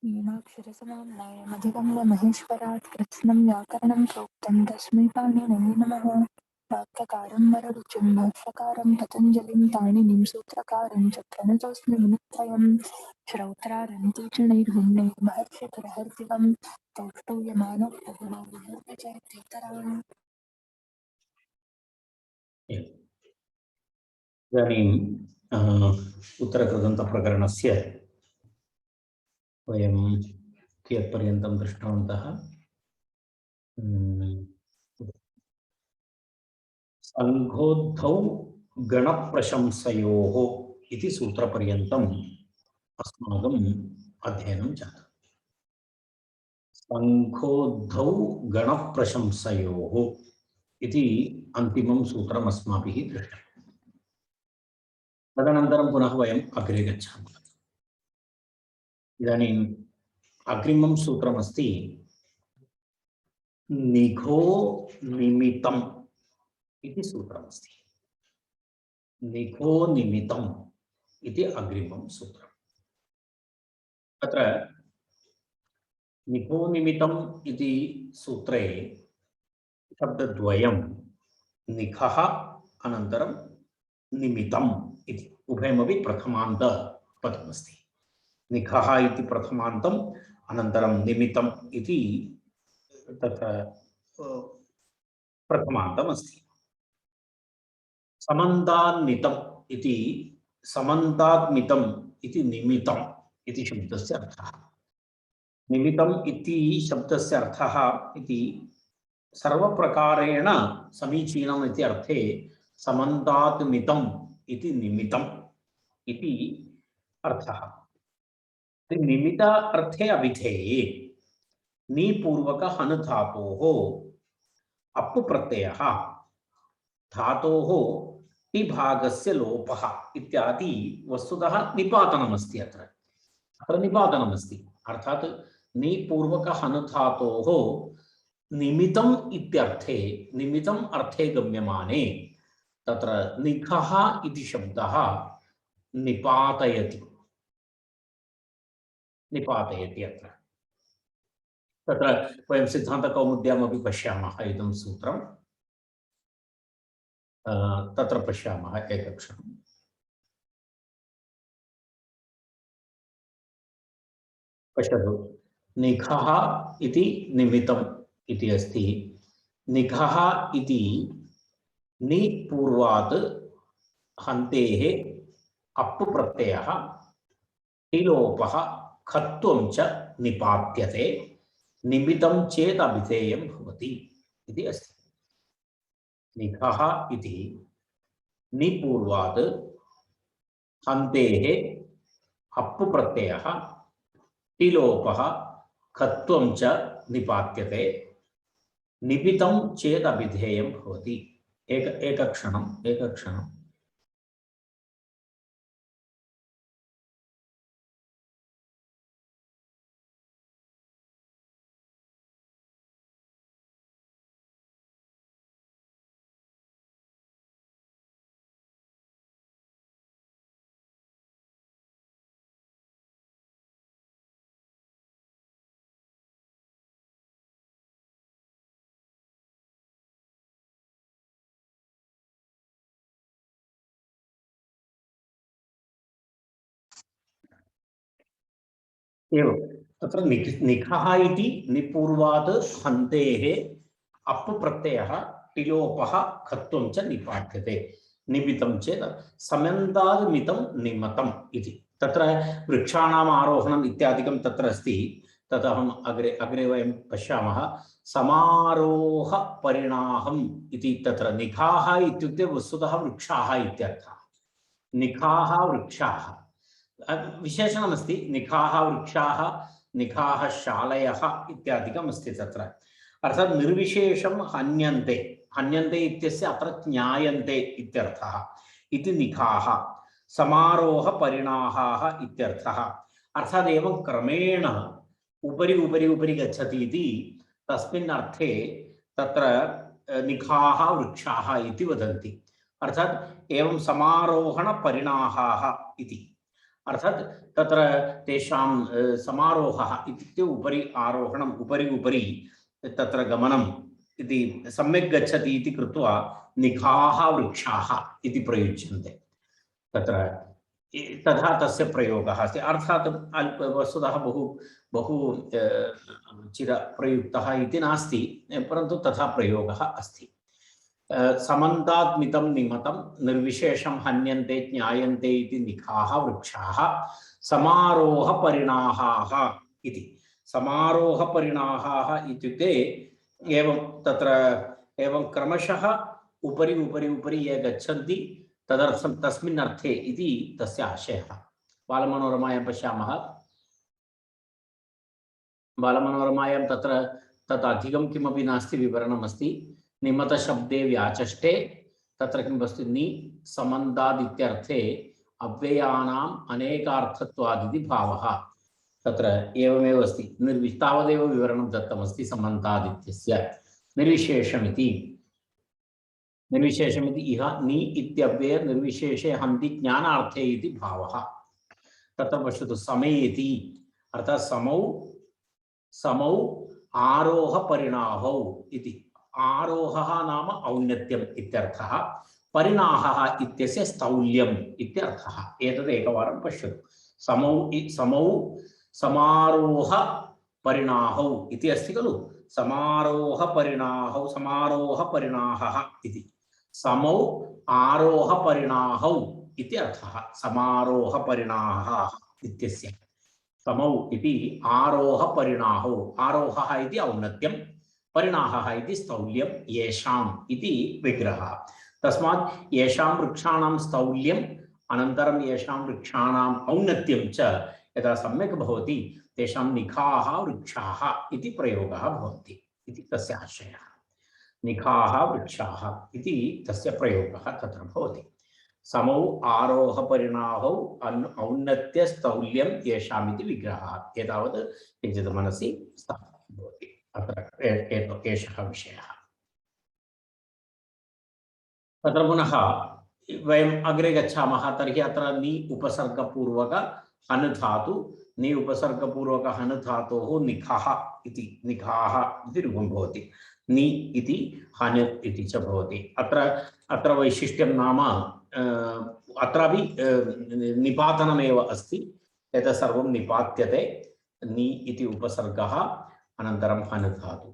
मीनाक्षरसमाम्नायमधिगम्य महेश्वरात् कृत्स्नं व्याकरणं प्रोक्तं तस्मै पाणिनये नमः। वाक्यकारं वररुचिं भाष्यकारं पतञ्जलिं पाणिनिं सूत्रकारं च प्रणतोऽस्मि मुनित्रयं। श्रौत्रारं तीक्ष्णैर्भिन्नैः महर्षिपुरहर्षिवं तौष्टूयमानः बहुना विहर्तचैत्येतराम्। इदानीं उत्तरकृदन्तप्रकरणस्य वयं कियत्पर्यन्तं दृष्टवन्तः? सङ्घोद्धौ गणप्रशंसयोः इति सूत्रपर्यन्तम् अस्माकम् अध्ययनं जातम्। सङ्घोद्धौ गणप्रशंसयोः इति अन्तिमं सूत्रम् अस्माभिः दृष्टम्। तदनन्तरं पुनः वयम् अग्रे गच्छामः। इदानीम् अग्रिमं सूत्रमस्ति निघो निमित्तम् इति सूत्रमस्ति। निघो निमित्तम् इति अग्रिमं सूत्रम्। तत्र निघो निमित्तम् इति सूत्रे शब्दद्वयं निघः अनन्तरं निमित्तम् इति उभयमपि प्रथमान्तपदमस्ति। निघः इति प्रथमान्तम् अनन्तरं निमित्तम् इति तत्र प्रथमान्तमस्ति। समन्तान्मितम् इति समन्तात्मितम् इति निमित्तम् इति शब्दस्य अर्थः। निमित्तम् इति शब्दस्य अर्थः इति सर्वप्रकारेण समीचीनम् इति अर्थे समन्तात्मितम् इति निमित्तम् इति अर्थः। निमित्त अर्थे अभिधेये नीपूर्वक हनु धातोः अप्पु प्रत्ययः धातोः ति भागस्य लोपः इत्यादि वस्तुतः निपातनमस्ति। अत्र निपातनमस्ति अर्थात् नीपूर्वक हनु धातोः निमित्तम् इत्यर्थे निमित्तम् अर्थे गम्यमाने तत्र निघः इति शब्दः निपातयति अत्र। तत्र वयं सिद्धान्तकौमुद्यामपि पश्यामः इदं सूत्रं। तत्र पश्यामः एकक्षणम्। पश्यतु, निघः इति निमित्तम् इति अस्ति। निघः इति नि पूर्वात् हन्तेः अप्पु प्रत्ययः टिलोपः खत्वं च निपात्यते निमित्तं चेत् अभिधेयं भवति इति अस्ति। निघः इति निपूर्वात् हन्तेः अप्पु प्रत्ययः टिलोपः खत्वं च निपात्यते निमित्तं चेत् अभिधेयं भवति। एकक्षणम्। एवं तत्र निघः इति निपूर्वात् हन्तेः अप्पु प्रत्ययः टिलोपः खत्वं च निपात्यते निमित्तं चेत् समन्तात् मितं निमित्तम् इति। तत्र वृक्षाणाम् आरोहणम् इत्यादिकं तत्र अस्ति। तत् अहम् अग्रे वयं पश्यामः। समारोह परिणाहम् इति तत्र निघाः इत्युक्ते वस्तुतः वृक्षाः इत्यर्थः। निघाः वृक्षाः विशेषणमस्ति। निघाः वृक्षाः निघाः शालयः इत्यादिकम् अस्ति तत्र। अर्थात् निर्विशेषं हन्यन्ते इत्यस्य अत्र ज्ञायन्ते इत्यर्थः इति निघाः। समारोह परिणाहाः इत्यर्थः। अर्थात् एवं क्रमेण उपरि गच्छति इति तस्मिन् अर्थे तत्र निघाः वृक्षाः इति वदन्ति। अर्थात् एवं समारोहण परिणाहाः इति। अर्थात तत्र तेषां समारोहः इत्युक्ते उपरि आरोहणम् उपरि उपरि तत्र गमनम् इति सम्यक् गच्छति इति कृत्वा निखाः वृक्षाः इति प्रयुज्यन्ते तत्र तथा तस्य प्रयोगः अस्ति अर्थात् वस्तुतः बहु चिरप्रयुक्तः इति नास्ति परन्तु तथा प्रयोगः अस्ति समन्तात् मितं निमतं निर्विशेषं हन्यन्ते ज्ञायन्ते इति निखाः वृक्षाः समारोहपरिणाहाः इति समारोहपरिणाहाः इत्युक्ते एवं तत्र एवं क्रमशः उपरि उपरि उपरि ये गच्छन्ति तदर्थं तस्मिन् अर्थे इति तस्य आशयः बालमनोरमायां पश्यामः बालमनोरमायां तत्र तत् अधिकं किमपि नास्ति विवरणमस्ति निमतशब्दे व्याचष्टे तत्र किम् अस्ति नि समन्तादित्यर्थे अव्ययानाम् अनेकार्थत्वादिति भावः तत्र एवमेव अस्ति तावदेव विवरणं दत्तमस्ति समन्तादित्यस्य निर्विशेषमिति इह नि इत्यव्यय निर्विशेषे हन्ति ज्ञानार्थे इति भावः तत्र पश्यतु समेति अर्थात् समौ आरोह परिणाहौ इति आरोहः नाम औन्नत्यम् इत्यर्थः परिणाहः इत्यस्य स्थौल्यम् इत्यर्थः एतद् एकवारं पश्यतु समौ समारोह परिणाहौ इति अस्ति खलु समारोह परिणाहः इति समौ आरोह परिणाहौ इति अर्थः समारोह परिणाहः इत्यस्य समौ इति आरोह परिणाहौ आरोहः इति औन्नत्यं परिणाहः इति स्थौल्यं येषाम् इति विग्रहः तस्मात् येषां वृक्षाणां स्थौल्यम् अनन्तरं येषां वृक्षाणाम् औन्नत्यं च यदा सम्यक् भवति तेषां निखाः वृक्षाः इति प्रयोगः भवति इति तस्य आशयः निखाः वृक्षाः इति तस्य प्रयोगः तत्र भवति समौ आरोह परिणाहौ औन्नत्य स्थौल्यं येषाम् इति विग्रहः एतावत् किञ्चित् मनसि स्थापनीयं भवति अत्र एषः विषयः तत्र पुनः वयम् अग्रे गच्छामः तर्हि अत्र नि उपसर्गपूर्वक हन् धातु नि उपसर्गपूर्वक हन् धातोः निखः इति निखाः इति रूपं भवति नि इति हन् इति च भवति अत्र वैशिष्ट्यं नाम अत्रापि निपातनमेव अस्ति एतत् सर्वं निपात्यते नि इति उपसर्गः अनन्तरं हन् धातु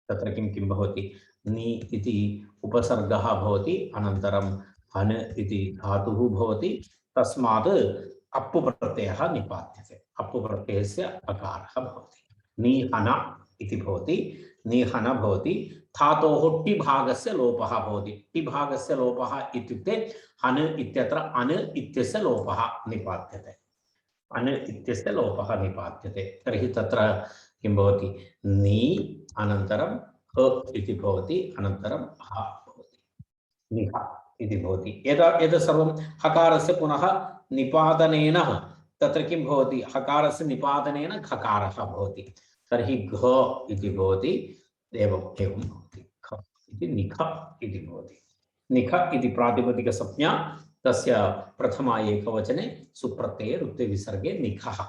तत्र किं भवति नि इति उपसर्गः भवति अनन्तरं हन् इति धातुः भवति तस्मात् अप्पु प्रत्ययः निपात्यते अप्पु प्रत्ययस्य अकारः भवति निहन इति भवति निहन भवति धातोः टि भागस्य लोपः भवति टि भागस्य लोपः इत्युक्ते हन् इत्यत्र अन् इत्यस्य लोपः निपात्यते अन् इत्यस्य लोपः निपात्यते तर्हि तत्र किं भवति नि अनन्तरं ह इति भवति अनन्तरं ह भवति निह इति भवति एतत् सर्वं हकारस्य पुनः निपातनेन तत्र किं भवति हकारस्य निपातनेन खकारः भवति तर्हि घ इति भवति एवं भवति ख इति निख इति भवति निख इति प्रातिपदिकसंज्ञा तस्य प्रथमा एकवचने सुप्रत्यये रुक्ते विसर्गे निखः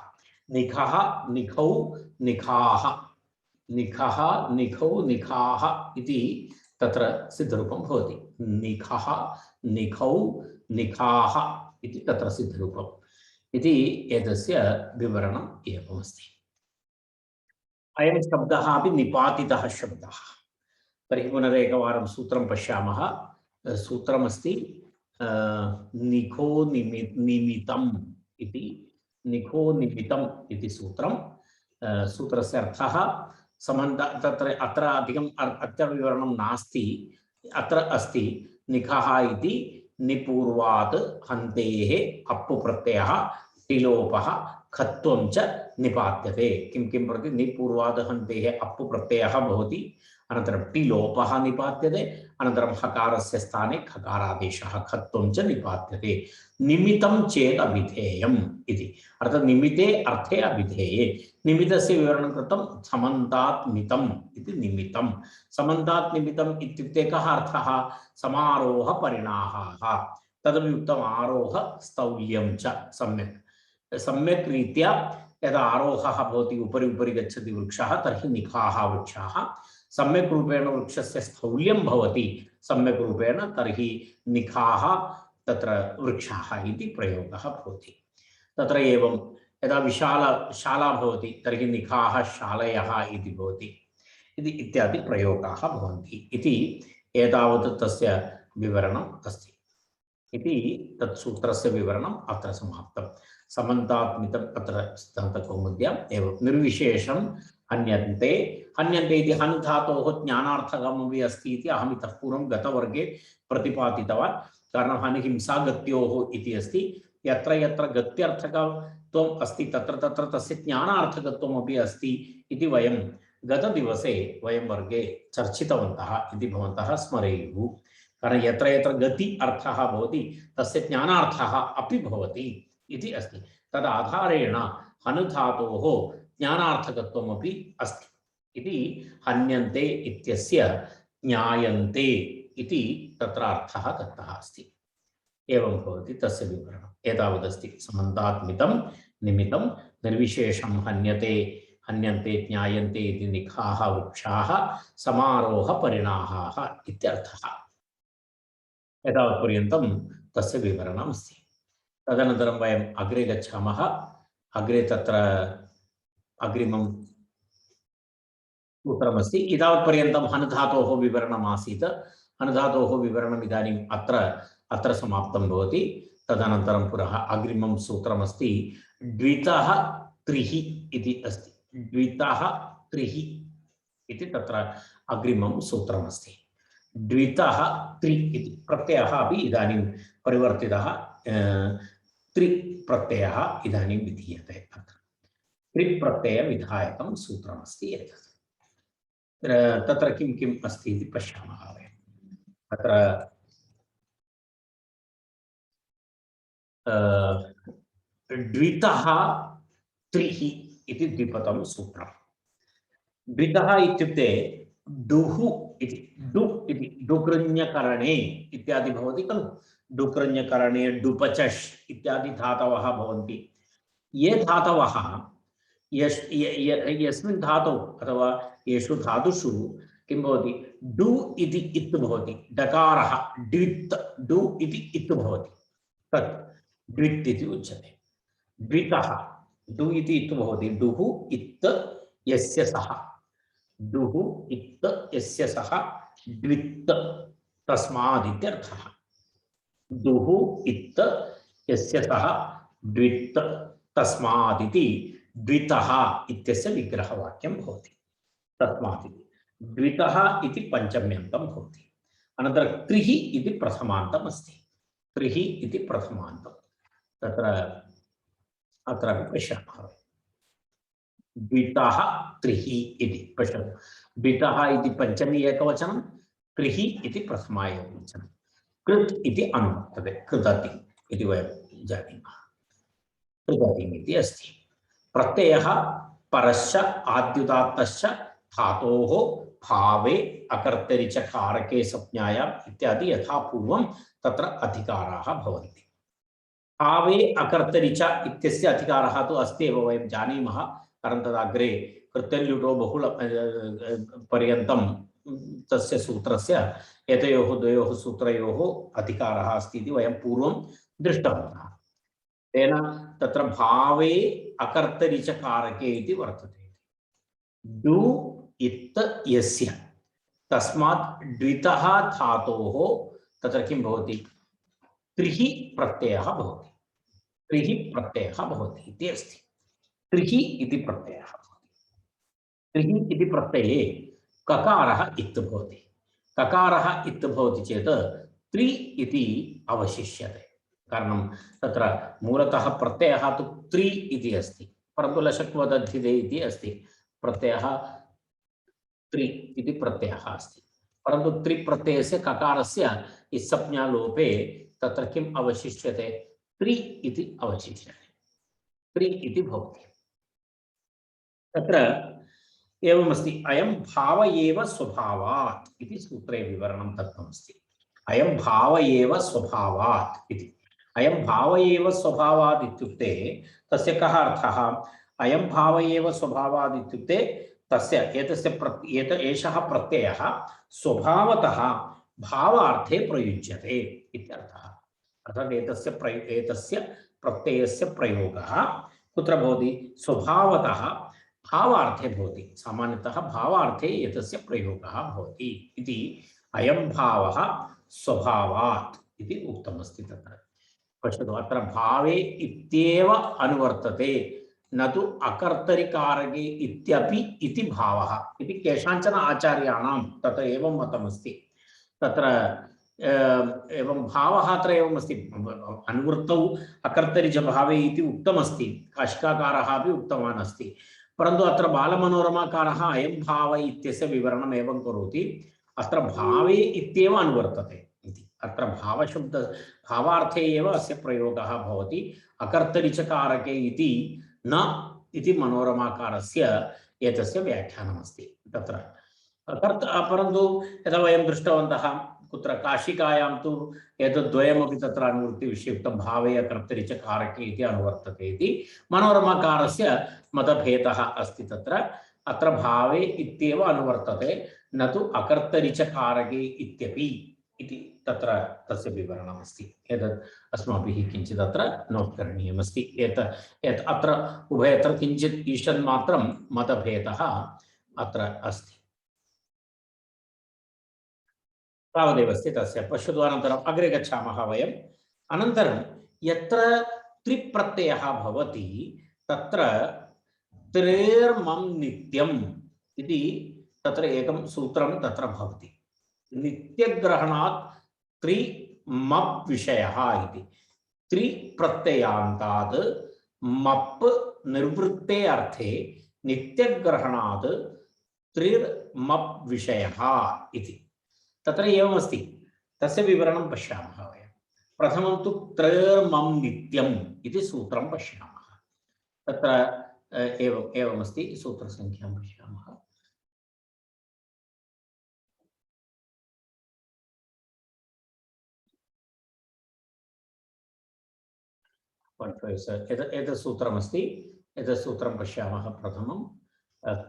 निखः निखौ निखाः निखः निखौ निखाः इति तत्र सिद्धरूपं भवति निखः निखौ निखाः इति तत्र सिद्धरूपम् इति एतस्य विवरणम् एवमस्ति अयं शब्दः अपि निपातितः शब्दः तर्हि पुनरेकवारं सूत्रं पश्यामः सूत्रमस्ति निखो निमितम् इति निखो निमितम् इति सूत्रं सूत्रस्य अर्थः सम्बन्ध तत्र अत्र अधिकम् अर्थविवरणं नास्ति अत्र अस्ति निखः इति निपूर्वात् हन्तेः अप्पु प्रत्ययः टिलोपः खत्वं च निपात्यते किं प्रति निपूर्वात् हन्तेः अप्पु प्रत्ययः भवति अनन्तरं टिलोपः निपात्यते अनन्तरं हकारस्य स्थाने खकारादेशः खत्वं च निपात्यते निमितं चेत् अभिधेयम् इति अर्थात् निमिते अर्थे अभिधेये निमितस्य विवरणं कृतं समन्तात् मितम् इति निमितं समन्तात् निमितम् इत्युक्ते कः अर्थः समारोह परिणाहाः तदुक्तम् आरोह स्थौल्यं च सम्यक् रीत्या यदा आरोहः भवति उपरि उपरि गच्छति वृक्षः तर्हि निखाः वृक्षाः सम्यक् रूपेण वृक्षस्य स्थौल्यं भवति सम्यक् रूपेण तर्हि निखाः तत्र वृक्षाः इति प्रयोगः भवति। तत्र एवं यदा शाला भवति तर्हि निखाः शालयः इति भवति इत्यादि प्रयोगाः भवन्ति इति एतावत् तस्य विवरणम् अस्ति इति तत् सूत्रस्य विवरणम् अत्र समाप्तं। समन्तात्मितम् अत्र सिद्धान्तकौमुद्याम् एवं निर्विशेषं हन्यन्ते इति हन् धातोः ज्ञानार्थकमपि अस्ति इति अहम् इतः पूर्वं गतवर्गे प्रतिपादितवान्। कारणं हन् हिंसागत्योः इति अस्ति, यत्र यत्र गत्यर्थकत्वम् अस्ति तत्र तत्र तस्य ज्ञानार्थकत्वमपि अस्ति इति वयं गतदिवसे वयं वर्गे चर्चितवन्तः इति भवन्तः स्मरेयुः। कारण यत्र यत्र गति अर्थः भवति तस्य ज्ञानार्थः अपि भवति इति अस्ति। तद् आधारेण हन् धातोः ज्ञानार्थकत्वमपि अस्ति इति हन्यन्ते इत्यस्य ज्ञायन्ते इति तत्र अर्थः दत्तः अस्ति। एवं भवति तस्य विवरणम् एतावदस्ति। समन्तात्मितं निमित्तं निर्विशेषं हन्यन्ते ज्ञायन्ते इति निखाः वृक्षाः समारोह परिणाहाः इत्यर्थः। एतावत्पर्यन्तं तस्य विवरणम् अस्ति। तदनन्तरं वयम् अग्रे गच्छामः। अग्रे तत्र अग्रिमं सूत्रमस्ति। एतावत्पर्यन्तं हन् धातोः विवरणम् आसीत्। हन् धातोः विवरणम् इदानीम् अत्र समाप्तं भवति। तदनन्तरं पुनः अग्रिमं सूत्रमस्ति द्वितः त्रिः इति अस्ति। द्वितः त्रिः इति तत्र अग्रिमं सूत्रमस्ति। द्वितः त्रि इति प्रत्ययः अपि इदानीं परिवर्तितः त्रि प्रत्ययः इदानीं विधीयते। त्रिप्रत्ययविधायकं सूत्रमस्ति एतत्। तत्र किं किम् अस्ति इति पश्यामः वयं। तत्र द्वितः त्रिः इति द्विपदं सूत्रं। द्वितः इत्युक्ते डुः इति डुकृञ्यकरणे इत्यादि भवति खलु। डुकृञ्यकरणे डुपचष् इत्यादि धातवः भवन्ति। ये धातवः यस्मिन् धातौ अथवा येषु धातुषु किं भवति डु इति इत् भवति। डकारः द्वित् डु इति इत् भवति, तत् द्वित् इति उच्यते। द्वितः डु इति इत् भवति। डुः इत् यस्य सः, डुः इत् यस्य सः द्वित् तस्मादित्यर्थः। डुः इत् यस्य सः द्वित् तस्मादिति द्वितः इत्यस्य विग्रहवाक्यं भवति। तस्मादिति द्वितः इति पञ्चम्यन्तं भवति। अनन्तरं त्रिः इति प्रथमान्तम् अस्ति। त्रिः इति प्रथमान्तं तत्र अत्रापि पश्यामः। द्वितः त्रिः इति पश्यतु। द्वितः इति पञ्चमी एकवचनं, त्रिः इति प्रथमा एकवचनं। कृत् इति अनुवर्तते। कृतति इति वयं जानीमः। कृतति इति अस्ति। प्रत्ययः परश्च आद्युदात्तश्च धातोः भावे अकर्तरि च कारके संज्ञायाम् इत्यादि यथा पूर्वं तत्र अधिकाराः भवन्ति। भावे अकर्तरि च इत्यस्य अधिकारः तु अस्ति एव, वयं जानीमः। कारण तदग्रे कृत्यल्युटो बहुल पर्यन्तं तस्य सूत्रस्य एतयोः द्वयोः सूत्रयोः अधिकारः अस्ति इति वयं पूर्वं दृष्टवन्तः। तेन तत्र भावे अकर्तरि च कारके इति वर्तते। डु इत् यस्य, तस्मात् द्वितः धातोः तत्र किं भवति त्रिः प्रत्ययः भवति। त्रिः प्रत्ययः भवति इति अस्ति। त्रिः इति प्रत्ययः भवति। त्रिः इति प्रत्यये ककारः इत् भवति। ककारः इत् भवति चेत् त्रि इति अवशिष्यते। कारणं तत्र मूलतः प्रत्ययः तु त्रि इति अस्ति, परन्तु लशक्वदधिदे इति अस्ति। प्रत्ययः त्रि इति प्रत्ययः अस्ति, परन्तु त्रि प्रत्ययस्य ककारस्य इत्संज्ञालोपे तत्र किम् अवशिष्यते, त्रि इति अवशिष्यते। त्रि इति भवति। तत्र एवमस्ति, अयं भाव एव स्वभावात् इति सूत्रे विवरणं दत्तमस्ति। अयं भाव एव स्वभावात् इति। अयं भाव एव स्वभावात् इत्युक्ते तस्य कः अर्थः? अयं भाव एव स्वभावात् इत्युक्ते तस्य एषः प्रत्ययः स्वभावतः भावार्थे प्रयुज्यते इत्यर्थः। अर्थात् एतस्य प्रत्ययस्य प्रयोगः कुत्र भवति? स्वभावतः भावार्थे भवति। सामान्यतः भावार्थे एतस्य प्रयोगः भवति इति अयं भावः स्वभावात् इति उक्तमस्ति तत्र। पश्यतु, अत्र भावे इत्येव अनुवर्तते, न तु अकर्तरिकारके इत्यपि इति भावः इति केषाञ्चन आचार्याणां तत्र एवं मतमस्ति। तत्र एवं भावः अत्र एवमस्ति, अनुवृत्तौ अकर्तरिजभावे इति उक्तमस्ति, काशिकाकारः अपि उक्तवान् अस्ति। परन्तु अत्र बालमनोरमाकारः अयं भाव इत्यस्य विवरणम् एवं करोति, अत्र भावे इत्येव अनुवर्तते इति। अत्र भावशब्द भावार्थे एव अस्य प्रयोगः भवति, अकर्तरिचकारके इति न इति मनोरमाकारस्य एतस्य व्याख्यानमस्ति तत्र। परन्तु यदा वयं दृष्टवन्तः कुत्र काशिकायां तु एतद्वयमपि तत्र अनुवृत्तिविषयुक्तं भावे अकर्तरिचकारके इति अनुवर्तते इति मनोरमाकारस्य मतभेदः अस्ति तत्र। अत्र भावे इत्येव अनुवर्तते, न तु अकर्तरिचकारके इत्यपि इति तत्र तस्य विवरणमस्ति। एतत् अस्माभिः किञ्चित् अत्र नोट् करणीयमस्ति। अत्र उभयत्र किञ्चित् ईषन्मात्रं मतभेदः अत्र अस्ति। तावदेव अस्ति तस्य। पश्यतु, अनन्तरम् अग्रे गच्छामः वयम्। अनन्तरं यत्र त्रिप्रत्ययः भवति तत्र त्रेर्मं नित्यम् इति तत्र एकं सूत्रं तत्र भवति। नित्यग्रहणात् त्रिमप् विषयः इति। त्रिप्रत्ययान्तात् मप् निर्वृत्ते अर्थे नित्यग्रहणात् त्रिर्मप् विषयः इति। तत्र एवमस्ति, तस्य विवरणं पश्यामः वयं। प्रथमं तु त्रेर्मं नित्यम् इति सूत्रं पश्यामः। तत्र एवमस्ति, सूत्रसङ्ख्यां पश्यामः। एतत् सूत्रमस्ति, एतत् सूत्रं पश्यामः। प्रथमं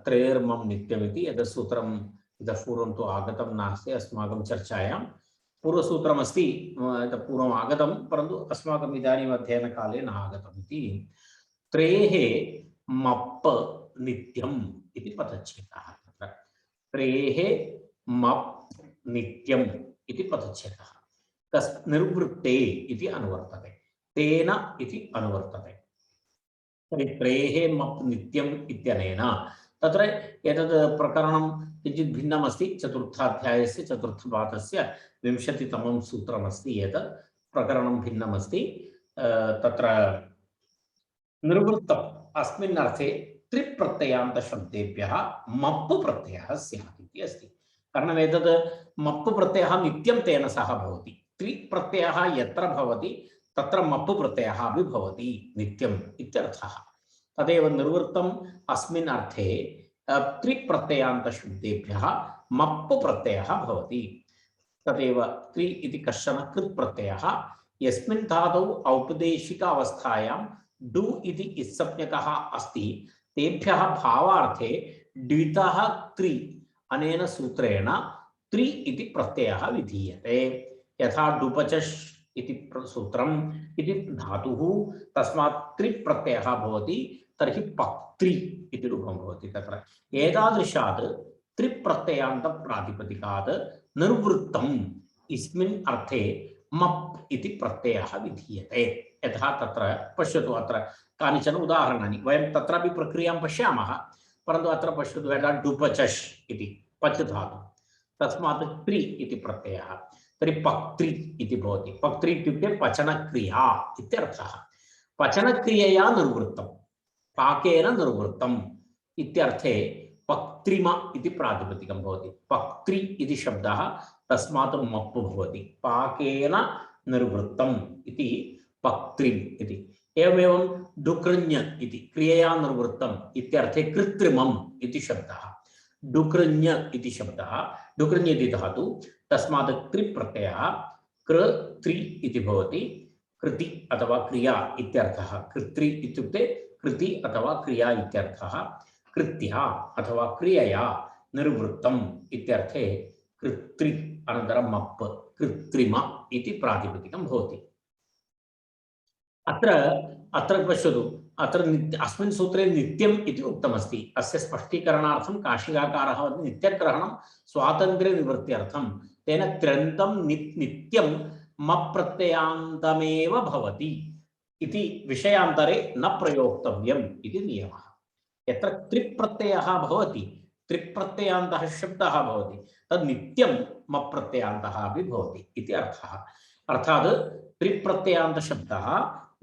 त्रेर्मं नित्यमिति एतत् सूत्रम् इतः पूर्वं तु आगतं नास्ति अस्माकं चर्चायां। पूर्वसूत्रमस्ति, इतः पूर्वम् आगतं, परन्तु अस्माकम् इदानीम् अध्ययनकाले न आगतम् इति। त्रेः मप् नित्यम् इति पदच्छेदः तत्र। त्रेः मप् नित्यम् इति पदच्छेदः। निर्वृत्ते इति अनुवर्तते, तेन इति अनुवर्तते। तर्हि त्रेः मप् नित्यम् इत्यनेन तत्र एतद् प्रकरणं किञ्चित् भिन्नमस्ति। चतुर्थाध्यायस्य चतुर्थपादस्य 20तमं सूत्रमस्ति। एतत् प्रकरणं भिन्नमस्ति। तत्र निर्वृत्तम् अस्मिन् अर्थे त्रिप्रत्ययान्तशब्देभ्यः मप् प्रत्ययः स्यात् इति अस्ति। कारणम् एतद् मप् प्रत्ययः नित्यं तेन सह भवति। त्रिप्रत्ययः यत्र भवति तत्र मप् प्रत्ययः अपि भवति नित्यम् इत्यर्थः। तदेव निर्वृत्तम् अस्मिन् अर्थे त्रिप्रत्ययान्तशब्देभ्यः मप् प्रत्ययः भवति। तदेव त्रि इति कश्चन कृत् प्रत्ययः यस्मिन् धातौ औपदेशिक अवस्थायां डु इति इत्संज्ञकः अस्ति, तेभ्यः भावार्थे द्वितः त्रि अनेन सूत्रेण त्रि इति प्रत्ययः विधीयते। यथा डुपचश् इति सूत्रम् इति धातुः, तस्मात् त्रि प्रत्ययः भवति, तर्हि पक्त्रि इति रूपं भवति तत्र। एतादृशात् त्रिप्रत्ययान्त प्रातिपदिकात् निर्वृत्तम् इस्मिन् अर्थे मप् इति प्रत्ययः विधीयते। यथा तत्र पश्यतु, अत्र कानिचन उदाहरणानि वयं तत्रापि प्रक्रियां पश्यामः, परन्तु अत्र पश्यतु, यथा डुपचश् इति पच् धातु, तस्मात् त्रि इति प्रत्ययः, तर्हि पक्त्रि इति भवति। पक्त्रि इत्युक्ते पचनक्रिया इत्यर्थः। पचनक्रियया निर्वृत्तं, पाकेन निर्वृत्तम् इत्यर्थे पक्त्रिम इति प्रातिपदिकं भवति। पक्त्रि इति शब्दः तस्मात् मप् भवति, पाकेन निर्वृत्तम् इति पक्त्रिम् इति। एवमेवं डुकृञ् इति क्रियया निर्वृत्तम् इत्यर्थे कृत्रिमम् इति शब्दः। डुकृञ् इति शब्दः, डुकृञ् इति धातु, तस्मात् कृ प्रत्ययः कृ त्रि इति भवति। कृति अथवा क्रिया इत्यर्थः। कृत्रि इत्युक्ते कृति अथवा क्रिया इत्यर्थः। कृत्या अथवा क्रियया निर्वृत्तम् इत्यर्थे कृत्रि अनन्तरं मप् कृत्रिम इति प्रातिपदिकं भवति। अत्र अत्र पश्यतु, अत्र अस्मिन् सूत्रे नित्यम् इति उक्तमस्ति। अस्य स्पष्टीकरणार्थं काशिकाकारः वदति नित्यग्रहणं स्वातन्त्र्यनिवृत्त्यर्थं तेन त्रयन्तं नित्यं मप्रत्ययान्तमेव भवति इति विषयान्तरे न प्रयोक्तव्यम् इति नियमः। यत्र त्रिप्रत्ययः भवति, त्रिप्रत्ययान्तः शब्दः भवति, तद् नित्यं मप्रत्ययान्तः अपि भवति इति अर्थः। अर्थात् त्रिप्रत्ययान्तशब्दः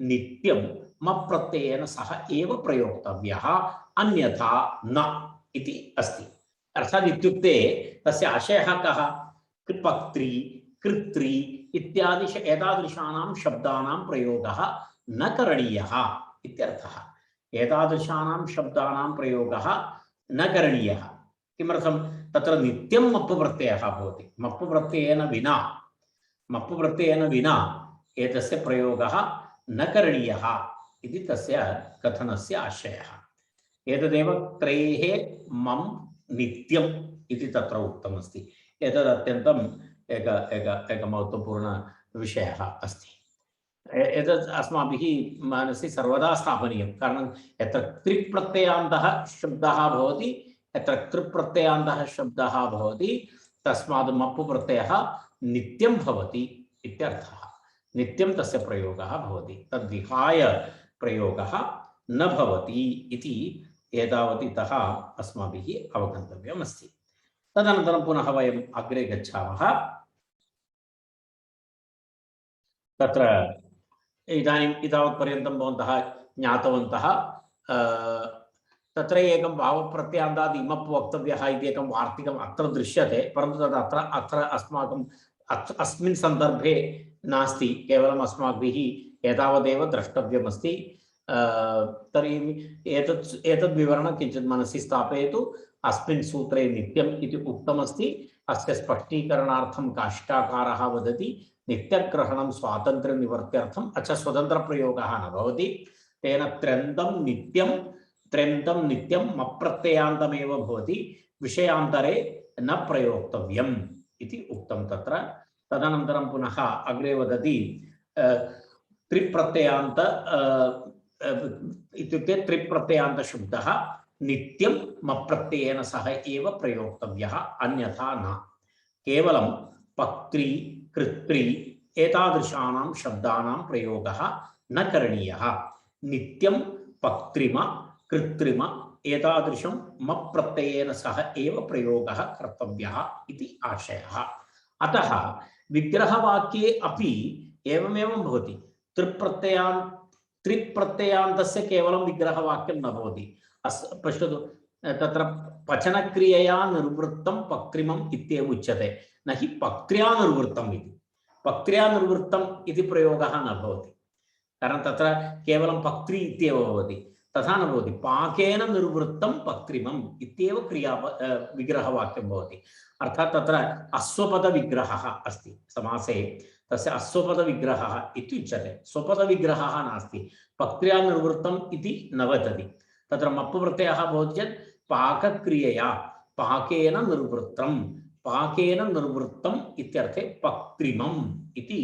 नित्यं मप्रत्ययेन सह एव प्रयोक्तव्यः, अन्यथा न इति अस्ति। अर्थात् इत्युक्ते तस्य आशयः कः? कृपक्त्री कृत्री इत्यादि एतादृशानां शब्दानां प्रयोगः न करणीयः इत्यर्थः। एतादृशानां शब्दानां प्रयोगः न करणीयः। किमर्थं? तत्र नित्यं मप् प्रत्ययः भवति। मप् प्रत्ययेन विना एतस्य प्रयोगः न करणीयः इति तस्य कथनस्य आशयः। एतदेव त्रयेः मम नित्यम् इति तत्र उक्तमस्ति। एतद् अत्यन्तम् एक महत्त्वपूर्णविषयः अस्ति। एतद् अस्माभिः मनसि सर्वदा स्थापनीयं। कारणं यत्र त्रिप्रत्ययान्तः शब्दः भवति, यत्र त्रिप्रत्ययान्तः शब्दः भवति, तस्मात् मप् प्रत्ययः नित्यं भवति इत्यर्थः। नित्यं तस्य प्रयोगः भवति, तद्विहाय प्रयोगः न भवति इति एतावत् इतः अस्माभिः अवगन्तव्यम् अस्ति। तदनन्तरं पुनः वयम् अग्रे गच्छामः। तत्र इदानीम् एतावत्पर्यन्तं भवन्तः ज्ञातवन्तः। तत्र एकं भावप्रत्ययान्तात् इमप् वक्तव्यः इति एकं वार्तिकम् अत्र दृश्यते, परन्तु तद् अत्र अस्माकं अस्मिन् सन्दर्भे नास्ति, केवलम् अस्माभिः एतावदेव द्रष्टव्यमस्ति। तर्हि एतद् विवरणं किञ्चित् मनसि स्थापयतु। अस्मिन् सूत्रे नित्यम् इति उक्तमस्ति। अस्य स्पष्टीकरणार्थं काशिकाकारः वदति नित्यग्रहणं स्वातन्त्र्यनिवृत्त्यर्थम्, अच्छा स्वतन्त्रप्रयोगः न भवति। तेन त्रयन्तं नित्यं मप्रत्ययान्तमेव भवति, विषयान्तरे न प्रयोक्तव्यम् इति उक्तं तत्र। तदनन्तरं पुनः अग्रे वदति त्रिप्रत्ययान्त इत्युक्ते त्रिप्रत्ययान्तशब्दः नित्यं मप्रत्ययेन सह एव प्रयोक्तव्यः, अन्यथा न। केवलं पक्त्री कृत्री एतादृशानां शब्दानां प्रयोगः न करणीयः। नित्यं पक्त्रिम कृत्रिम एतादृशं मप्रत्ययेन सह एव प्रयोगः कर्तव्यः इति आशयः। अतः विग्रहवाक्ये अपि एवमेवं भवति। त्रिप्रत्ययान्तस्य केवलं विग्रहवाक्यं न भवति। पश्यतु, तत्र पचनक्रियया निर्वृत्तं पक्त्रिमम् इत्येव उच्यते, न हि पक्त्र्या निर्वृत्तम् इति। पक्त्र्या निर्वृत्तम् इति प्रयोगः न भवति, कारणं तत्र केवलं पक्त्री इत्येव भवति। तथा न भवति। पाकेन निर्वृत्तं पक्त्रिमम् इत्येव विग्रहवाक्यं भवति। अर्थात् तत्र अश्वपदविग्रहः अस्ति समासे, तस्य अश्वपदविग्रहः इत्युच्यते। स्वपदविग्रहः नास्ति, पक्त्र्या निर्वृत्तम् इति न वदति। तत्र मप् प्रत्ययः भवति चेत् पाकक्रियया पाकेन निर्वृत्तम् इत्यर्थे पक्त्रिमम् इति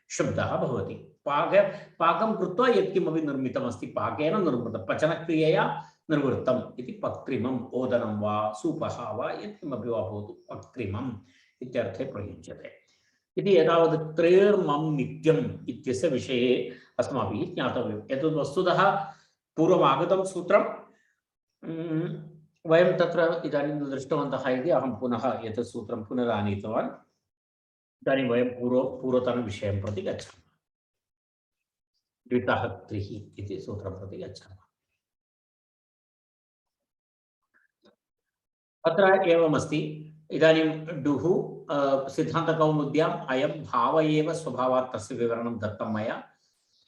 शब्दः भवति। पाकं कृत्वा यत्किमपि निर्मितमस्ति पाकेन निर्वृत्तं, पचनक्रियया निर्वृत्तम् इति पक्त्रिमम्। ओदनं वा सूपः वा यत्किमपि वा भवतु पक्त्रिमम् इत्यर्थे प्रयुज्यते इति। एतावत् त्रयर्मं नित्यम् इत्यस्य विषये अस्माभिः ज्ञातव्यम्। एतद् वस्तुतः पूर्वमागतं सूत्रं वयं तत्र इदानीं दृष्टवन्तः इति अहं पुनः एतत् सूत्रं पुनरानीतवान्। इदानीं वयं पूर्वतनविषयं प्रति गच्छामः। द्वितः त्रिः इति सूत्रं प्रति गच्छामः। अत्र एवमस्ति। इदानीं डुः सिद्धान्तकौमुद्याम् अयं भाव एव स्वभावात् तस्य विवरणं दत्तं मया।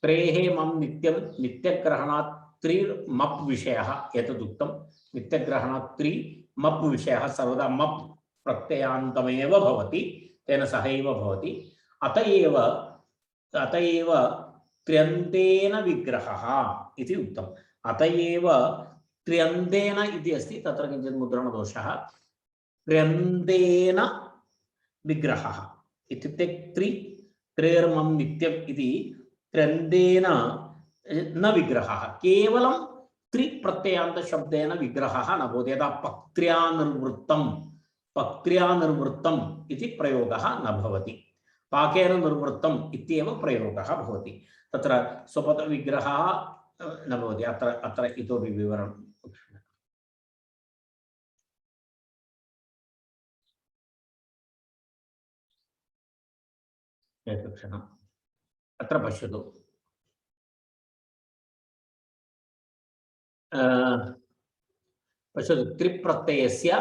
त्रयेः मम नित्यं नित्यग्रहणात् त्रिर्मप् विषयः एतदुक्तं। नित्यग्रहणात् त्रि मप् विषयः सर्वदा मप् प्रत्ययान्तमेव भवति, तेन सह एव भवति। अत एव त्र्यन्तेन विग्रहः इति उक्तम्। अत एव त्र्यन्तेन इति अस्ति, तत्र किञ्चित् मुद्रणदोषः। त्र्यन्तेन विग्रहः इत्युक्ते त्रेर्मं नित्यम् इति त्र्यन्तेन न विग्रहः, केवलं त्रिप्रत्ययान्तशब्देन विग्रहः न भवति। यदा पक्त्र्या निर्वृत्तम् इति प्रयोगः न भवति, पाकेन निर्वृत्तम् इत्येव प्रयोगः भवति। तत्र स्वपदविग्रहः न भवति। अत्र इतोपि विवरणं एकक्षणम् अत्र पश्यतु। पश्यतु, त्रिप्रत्ययस्य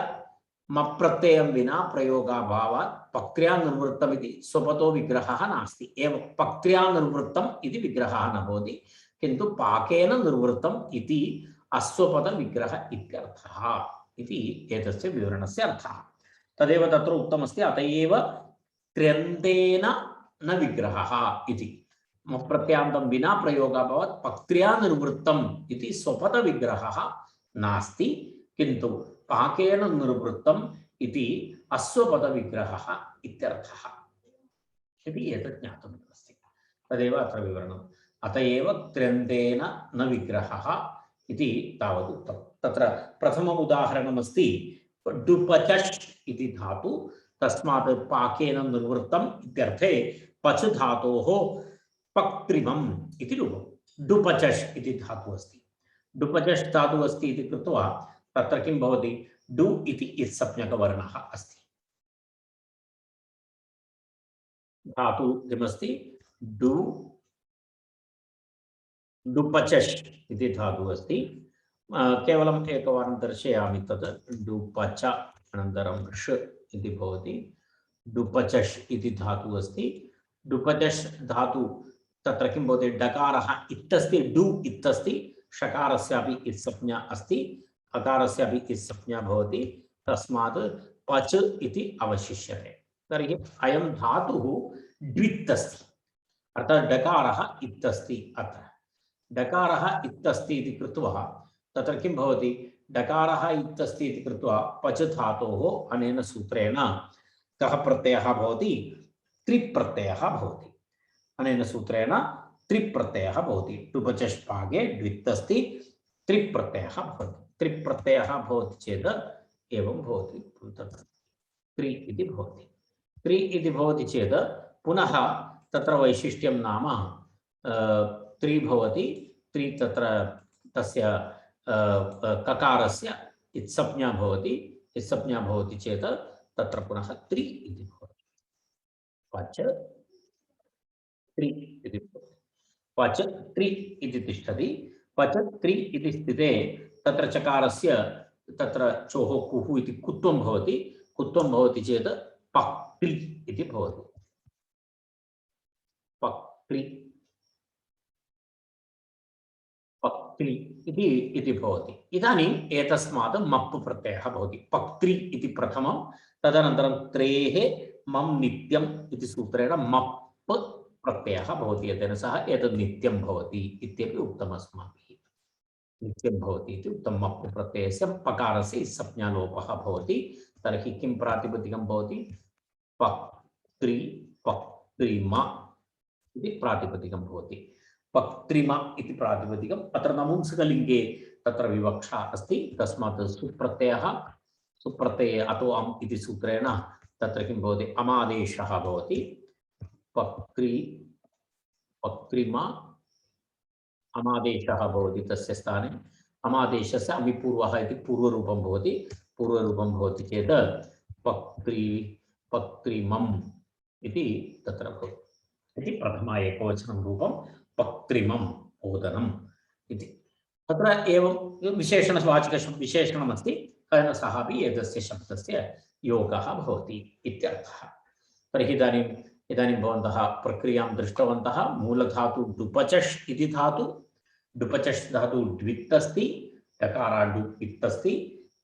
मप्रत्ययं विना प्रयोगाभावात् पक्त्र्या निर्वृत्तम् इति स्वपदो विग्रहः नास्ति। एवं पक्त्र्या निर्वृत्तम् इति विग्रहः न भवति, किन्तु पाकेन निर्वृत्तम् इति अस्वपदविग्रह इत्यर्थः इति एतस्य विवरणस्य अर्थः। तदेव तत्र उक्तमस्ति, अत एव त्र्यन्तेन न विग्रहः इति। मप्रत्यान्तं विना प्रयोगाभावात् पक्त्र्या निर्वृत्तम् इति स्वपदविग्रहः नास्ति, किन्तु पाकेन निर्वृत्तम् इति अस्वपदविग्रहः इत्यर्थः इति एतत् ज्ञातव्यमस्ति। तदेव अत्र विवरणम्। अत एव त्र्यन्तेन न विग्रहः इति तावत् उक्तम्। तत्र प्रथमम् उदाहरणमस्ति डुपचष् इति धातु, तस्मात् पाकेन निर्वृत्तम् इत्यर्थे पच धातोः पक्त्रिमम् इति रूपम्। डुपचष् इति धातुः अस्ति, डुपचष् धातुः अस्ति इति कृत्वा तत्र किं भवति, डु इति इत्संज्ञकवर्णः अस्ति। धातु किमस्ति, डु, डुपचष् इति धातुः अस्ति। केवलम् एकवारं दर्शयामि। तत् डुपच अनन्तरं ष इति भवति। डुपचष् इति धातुः अस्ति। डुपचष् धातु तत्र किं भवति, डकारः इत्यस्ति, डु इत्यस्ति, षकारस्यापि इत्संज्ञा अस्ति, अकारस्यापि इत्संज्ञा भवति, तस्मात् पच इति अवशिष्यते। तर्हि अयं धातुः द्वित् अस्ति, अर्थात् डकारः इत्यस्ति। अत्र डकारः इत्यस्ति इति कृत्वा तत्र किं भवति, डकारः इत्यस्ति इति कृत्वा पच धातोः अनेन सूत्रेण कः प्रत्ययः भवति, त्रिप्रत्ययः भवति। अनेन सूत्रेण त्रिप्रत्ययः भवति। डुपचष् भागे द्वित् अस्ति, त्रिप्रत्ययः भवति। त्रिप्रत्ययः भवति चेत् एवं भवति, तत्र त्रि इति भवति। त्रि इति भवति चेत् पुनः तत्र वैशिष्ट्यं नाम त्रि भवति। त्रि तत्र तस्य ककारस्य इत्संज्ञा भवति। इत्संज्ञा भवति चेत् तत्र पुनः त्रि इति भवति। पच त्रि इति भवति। पच त्रि इति तिष्ठति। पच त्रि इति स्थिते तत्र चकारस्य तत्र चोः कुः इति कुत्वं भवति। कुत्वं भवति चेत् पक्त्रि इति भवति। पक्त्रि, पक्त्रि इति भवति। इदानीम् एतस्मात् मप् प्रत्ययः भवति। पक्त्रि इति प्रथमं, तदनन्तरं त्रेः मं नित्यम् इति सूत्रेण मप् प्रत्ययः भवति। एतेन सह एतद् नित्यं भवति इत्यपि उक्तम् अस्माभिः। नित्यं भवति इति उक्तं। मप् प्रत्ययस्य पकारस्य संज्ञालोपः भवति। तर्हि किं प्रातिपदिकं भवति, पक्त्रि, पक्त्रिम इति प्रातिपदिकं भवति। पक्त्रिम इति प्रातिपदिकम्। अत्र नपुंसकलिङ्गे तत्र विवक्षा अस्ति, तस्मात् सुप्रत्ययः, सुप्रत्यये अतो अम् इति सूत्रेण तत्र किं भवति, अमादेशः भवति। पक्त्रि, पक्त्रिम, अमादेशः भवति तस्य स्थाने। अमादेशस्य अमिपूर्वः इति पूर्वरूपं भवति। पूर्वरूपं भवति चेत् पक्त्रि, पक्त्रिमम् इति तत्र भवति। इति प्रथम एकवचनं रूपं पक्त्रिमम् ओदनम् इति। तत्र एवं विशेषणवाचकविशेषणमस्ति, तेन सह अपि एतस्य शब्दस्य योगः भवति इत्यर्थः। तर्हि इदानीं भवन्तः प्रक्रियां दृष्टवन्तः। मूलधातु डुपचष् इति धातु। डुपचष् धातु द्वित् अस्ति, डकारः डु इत् अस्ति,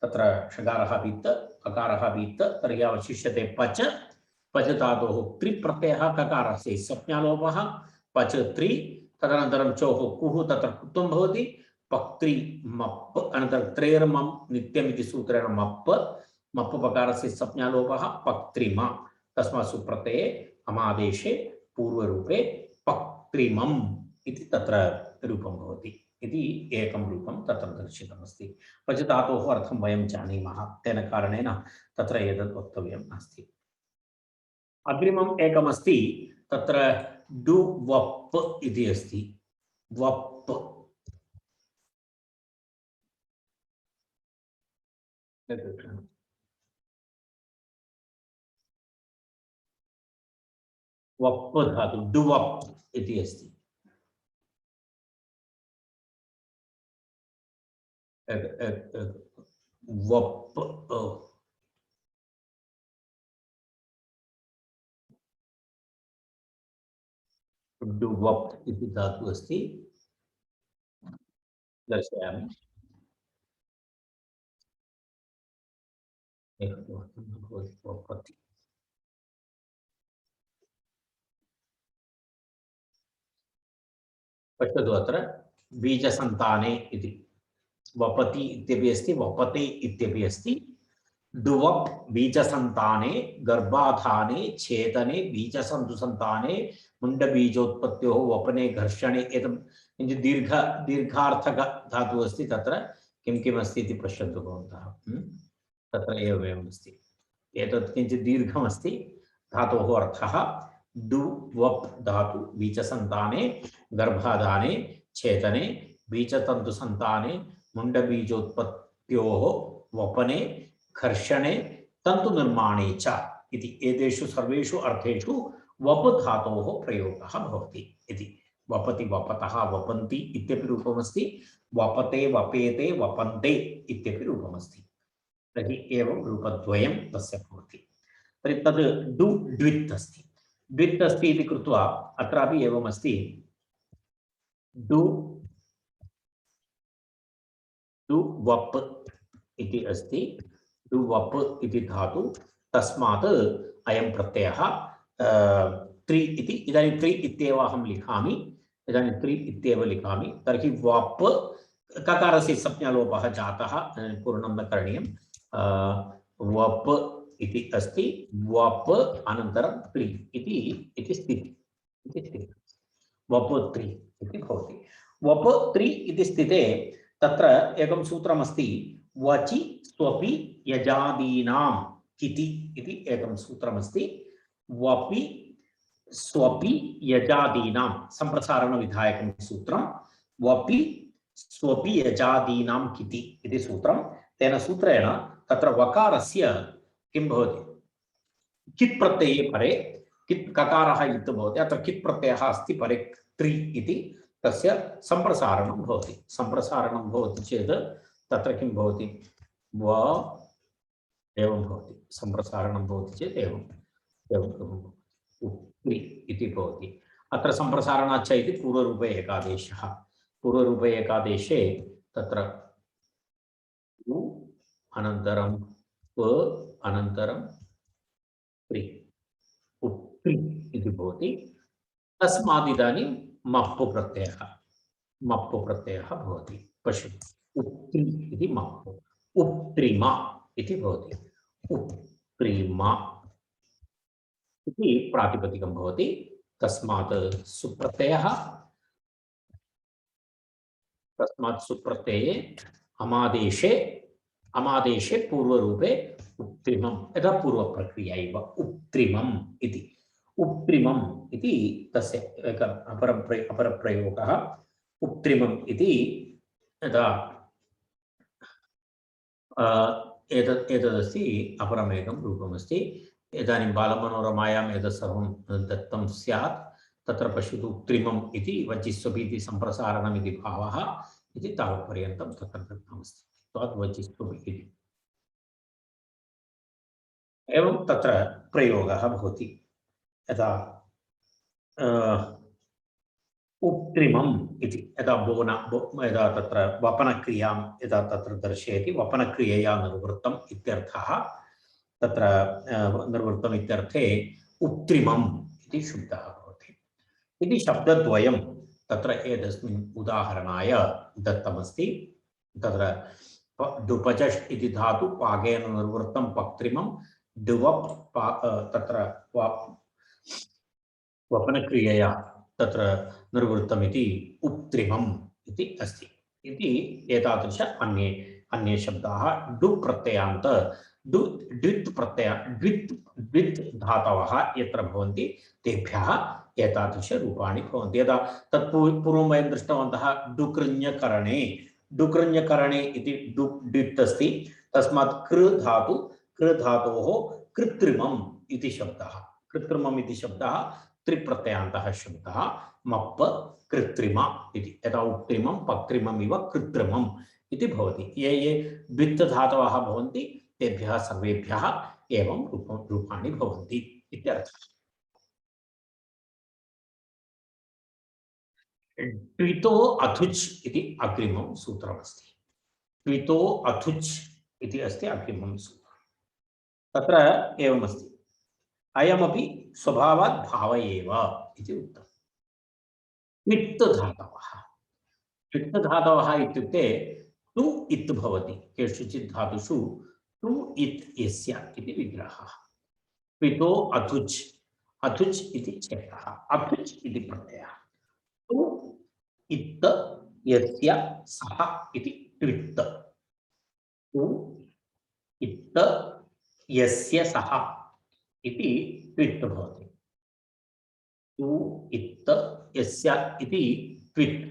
तत्र षकारः अपि इत्, अकारः अपि इत्, तर्हि अवशिष्यते पच। पच धातोः त्रि प्रत्ययः ककारस्य संज्ञालोपः पच त्रि तदनन्तरं चोः कुः तत्र कुत्वं भवति पक्त्रि मप् अनन्तरं त्रेर्मं नित्यमिति सूत्रेण मप् मप् पकारस्य संज्ञालोपः पक्त्रिम तस्मात् सुप्रत्यये अमादेशे पूर्वरूपे पक्त्रिमम् इति तत्र रूपं भवति इति एकं रूपं तत्र दर्शितमस्ति पच धातोः अर्थं वयं जानीमः तेन कारणेन तत्र एतत् वक्तव्यं नास्ति अग्रिमम् एकमस्ति तत्र डु वप् इति अस्ति वप् वप् धातु डु वप् इति अस्ति वप् डु वप् इति धातु अस्ति दर्शयामि वपति पश्यतु अत्र बीजसन्ताने इति वपति इत्यपि अस्ति वपते इत्यपि अस्ति डुवप् बीजसन्ताने गर्भाधाने छेदने बीजसन्ताने मुण्डबीजोत्पत्त्योः वपने घर्षणे एतत् किञ्चित् दीर्घार्थक धातुः अस्ति तत्र किं किम् अस्ति इति पश्यन्तु भवन्तः तत्र एवमेवम् अस्ति एतत् किञ्चित् दीर्घमस्ति धातोः अर्थः डु वप् धातु बीजसन्ताने गर्भाधाने छेदने बीजतन्तुसन्ताने मुण्डबीजोत्पत्त्योः वपने घर्षणे तन्तुनिर्माणे च इति एतेषु सर्वेषु अर्थेषु वप् धातोः प्रयोगः भवति इति वपति वपतः वपन्ति इत्यपि रूपमस्ति वपते वपेते वपन्ते इत्यपि रूपमस्ति तर्हि एवं रूपद्वयं तस्य भवति तर्हि तद् डु द्वित् अस्ति द्वित् अस्ति इति कृत्वा अत्रापि एवमस्ति डु डु वप् इति अस्ति डु वप् इति धातु तस्मात् अयं प्रत्ययः त्रि इति इदानीं त्रि इत्येव अहं लिखामि इदानीं त्रि इत्येव लिखामि तर्हि वप् ककारस्य संज्ञालोपः जातः पूर्णं न करणीयं वप् इति अस्ति वप् अनन्तरं त्रि इति स्थितिः वप् त्रि इति भवति वप् त्रि इति स्थिते तत्र एकं सूत्रमस्ति वचि स्वपि यजादीनां किति इति एकं सूत्रमस्ति वपि स्वपि यजादीनां सम्प्रसारणविधायकं सूत्रं वपि स्वपि यजादीनां किति इति सूत्रं तेन सूत्रेण तत्र वकारस्य किं भवति कित् प्रत्यये परे कित् ककारः इति भवति अत्र कित् प्रत्ययः अस्ति परे त्रि इति तस्य सम्प्रसारणं भवति चेत् तत्र किं भवति व एवं भवति सम्प्रसारणं भवति चेत् एवं त्रि इति भवति अत्र सम्प्रसारणाच्च इति पूर्वरूपे एकादेशः पूर्वरूपे एकादेशे तत्र उ अनन्तरं प अनन्तरं त्रि उत्त्रि इति भवति तस्मात् इदानीं मप्पु प्रत्ययः भवति पश्यतु उत्त्रि इति मप्पु उत्त्रिमा इति भवति उत्त्रिमा इति प्रातिपदिकं भवति तस्मात् सुप्रत्यये अमादेशे पूर्वरूपे उत्त्रिमं यदा पूर्वप्रक्रिया इव उत्त्रिमम् इति उत्त्रिमम् इति तस्य अपरप्रयोगः उत्त्रिमम् इति यदा एतदस्ति अपरमेकं रूपमस्ति इदानीं बालमनोरमायाम् एतत् सर्वं दत्तं स्यात् तत्र पश्यतु उत्त्रिमम् इति वचिस्वपि इति सम्प्रसारणम् इति भावः इति तावत्पर्यन्तं तत्र दत्तमस्ति तद् वचिस्वपि इति एवं तत्र प्रयोगः भवति यदा उत्त्रिमम् इति यदा यदा तत्र वपनक्रियां यदा तत्र दर्शयति वपनक्रियया निर्वृत्तम् इत्यर्थः तत्र निर्वृत्तम् इत्यर्थे उत्त्रिमम् इति शब्दः भवति। इति शब्दद्वयं तत्र एतस्मिन् उदाहरणाय दत्तमस्ति। तत्र डुपचष् इति धातु पाकेन निर्वृत्तं पक्त्रिमं डुवप् तत्र वपनक्रियया तत्र निर्वृत्तमिति उत्त्रिमम् इति अस्ति। इति एतादृश अन्ये शब्दाः डु प्रत्ययान्त डु द्वित् प्रत्यय द्वित् धातवः यत्र भवन्ति तेभ्यः एतादृशरूपाणि भवन्ति। यदा तत्पूर्वं वयं दृष्टवन्तः डुकृञ्यकरणे इति द्वित् अस्ति, तस्मात् कृ धातोः कृत्रिमम् इति शब्दः, कृत्रिमम् इति शब्दः त्रिप्रत्ययान्तः शब्दः मप्प कृत्रिम इति। यदा उत्त्रिमं पक्त्रिमम् इव कृत्रिमम् इति भवति। ये द्वित् धातवः भवन्ति तेभ्यः सर्वेभ्यः एवं रूपाणि भवन्ति इत्यर्थः। ट्वितो अथुच् इति अग्रिमं सूत्रमस्ति। ट्वितो अथुच् इति अस्ति अग्रिमं सूत्रम्। तत्र एवमस्ति, अयमपि स्वभावात् भाव एव इति उक्तम्। ट्वित् धातवः इत्युक्ते टु इत् भवति। केषुचित् धातुषु टु इत् यस्य इति विग्रहः। ट्वितो अथुच्, अथुच् इति चेतः, अथुच् इति प्रत्ययः। टु इत् यस्य सः इति ट्वित्। टु इत् यस्य सः इति ट्वित् भवति। टु इत् यस्य इति ट्वित्।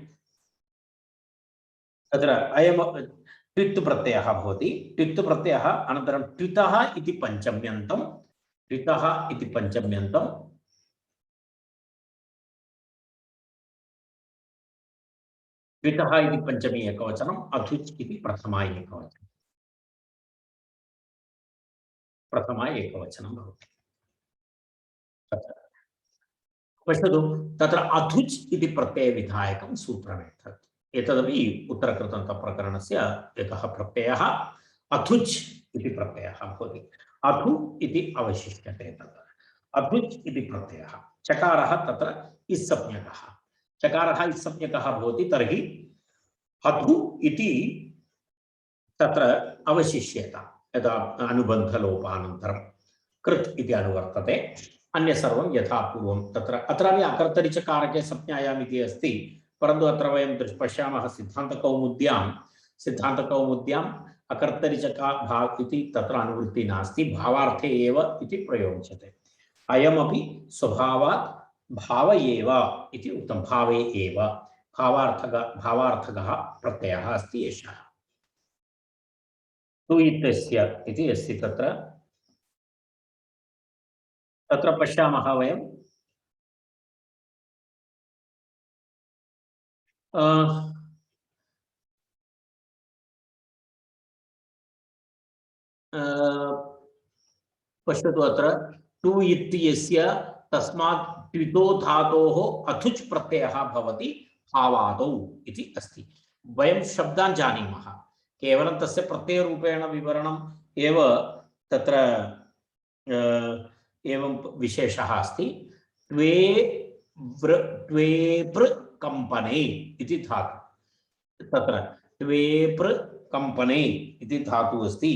तत्र अयं ट्वित् प्रत्ययः भवति। ट्वित् प्रत्ययः अनन्तरं ट्वितः इति पञ्चम्यन्तं, ट्वितः इति पञ्चम्यन्तं, ट्वितः इति पञ्चमी एकवचनम्, अथुच् इति प्रथमा एकवचनं भवति। पश्यतु, तत्र अथुच् इति प्रत्ययविधायकं सूत्रमेतत्। एतदपि उत्तरकृतन्तप्रकरणस्य एकः प्रत्ययः अथुच् इति प्रत्ययः भवति। अथु इति अवशिष्यते तत्र। अथुच् इति प्रत्ययः, चकारः तत्र इत्संज्ञकः, चकारः इत्संज्ञकः भवति, तर्हि अथु इति तत्र अवशिष्येत। यदा अनुबन्धलोपानन्तरं कृत् इति अनुवर्तते, अन्य सर्वं यथा पूर्वं। तत्र अत्रापि अकर्तरिचकारके संज्ञायाम् इति अस्ति, परन्तु अत्र वयं पश्यामः सिद्धान्तकौमुद्याम् अकर्तरिचका भाव इति तत्र अनुवृत्तिः नास्ति, भावार्थे एव इति प्रयोज्यते। अयमपि स्वभावात् भाव एव इति उक्तं, भावे एव भावार्थकः प्रत्ययः अस्ति एषः। तु इत्यस्य इति अस्ति तत्र। तत्र पश्यामः वयं पश्यतु, अत्र टु इत्यस्य तस्मात् ट्वितो धातोः अथुच् प्रत्ययः भवति भावादौ इति अस्ति। वयं शब्दान् जानीमः, केवलं तस्य प्रत्ययरूपेण विवरणम् एव तत्र एवं विशेषः अस्ति। ट्वेप्र कंपने इति धातु, तत्र ट्वेप्र कंपने इति धातु अस्ति।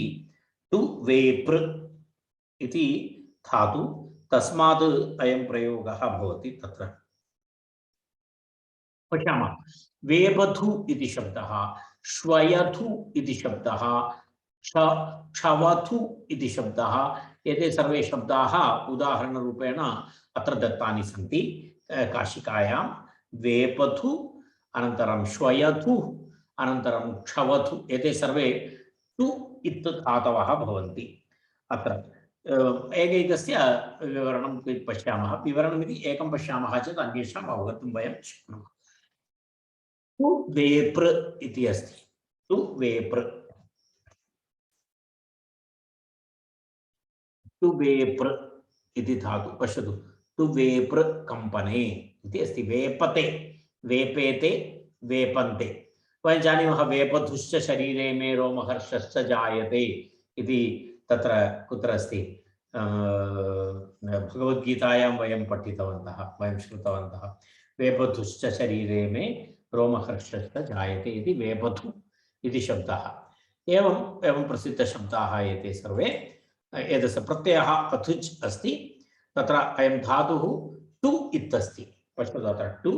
टु वेप्र इति धातु, तस्मात् अयं प्रयोगः भवति। तत्र पश्यामः, वेपधु इति शब्दः, श्वयधु इति शब्दः, क्षवधु इति शब्दः, एते सर्वे शब्दाः उदाहरणरूपेण अत्र दत्तानि सन्ति काशिकायां। वेपधु, अनन्तरं श्वयधु, अनन्तरं क्षवधु, एते सर्वे टु इत् धातवः भवन्ति। अत्र एकैकस्य विवरणं पश्यामः। विवरणमिति एकं पश्यामः चेत् अन्येषाम् अवगन्तुं वयं शक्नुमः। टु वेप्र इति अस्ति, टु वेप्र, टु वेप्र इति धातु। पश्यतु, टु वेप्र कंपने इति अस्ति। वेपते, वेपेते, वेपन्ते। वयं जानीमः, वेपधुश्च शरीरे मे रोमहर्षश्च जायते इति तत्र कुत्र अस्ति? भगवद्गीतायां वयं पठितवन्तः, वयं श्रुतवन्तः। वेपथुश्च शरीरे मे रोमहर्षश्च जायते इति वेपथु इति शब्दः। एवं एवं प्रसिद्धशब्दाः एते सर्वे। एतस्य प्रत्ययः अथुच् अस्ति। तत्र अयं धातुः टु इत्यस्ति। पश्यतु अत्र टु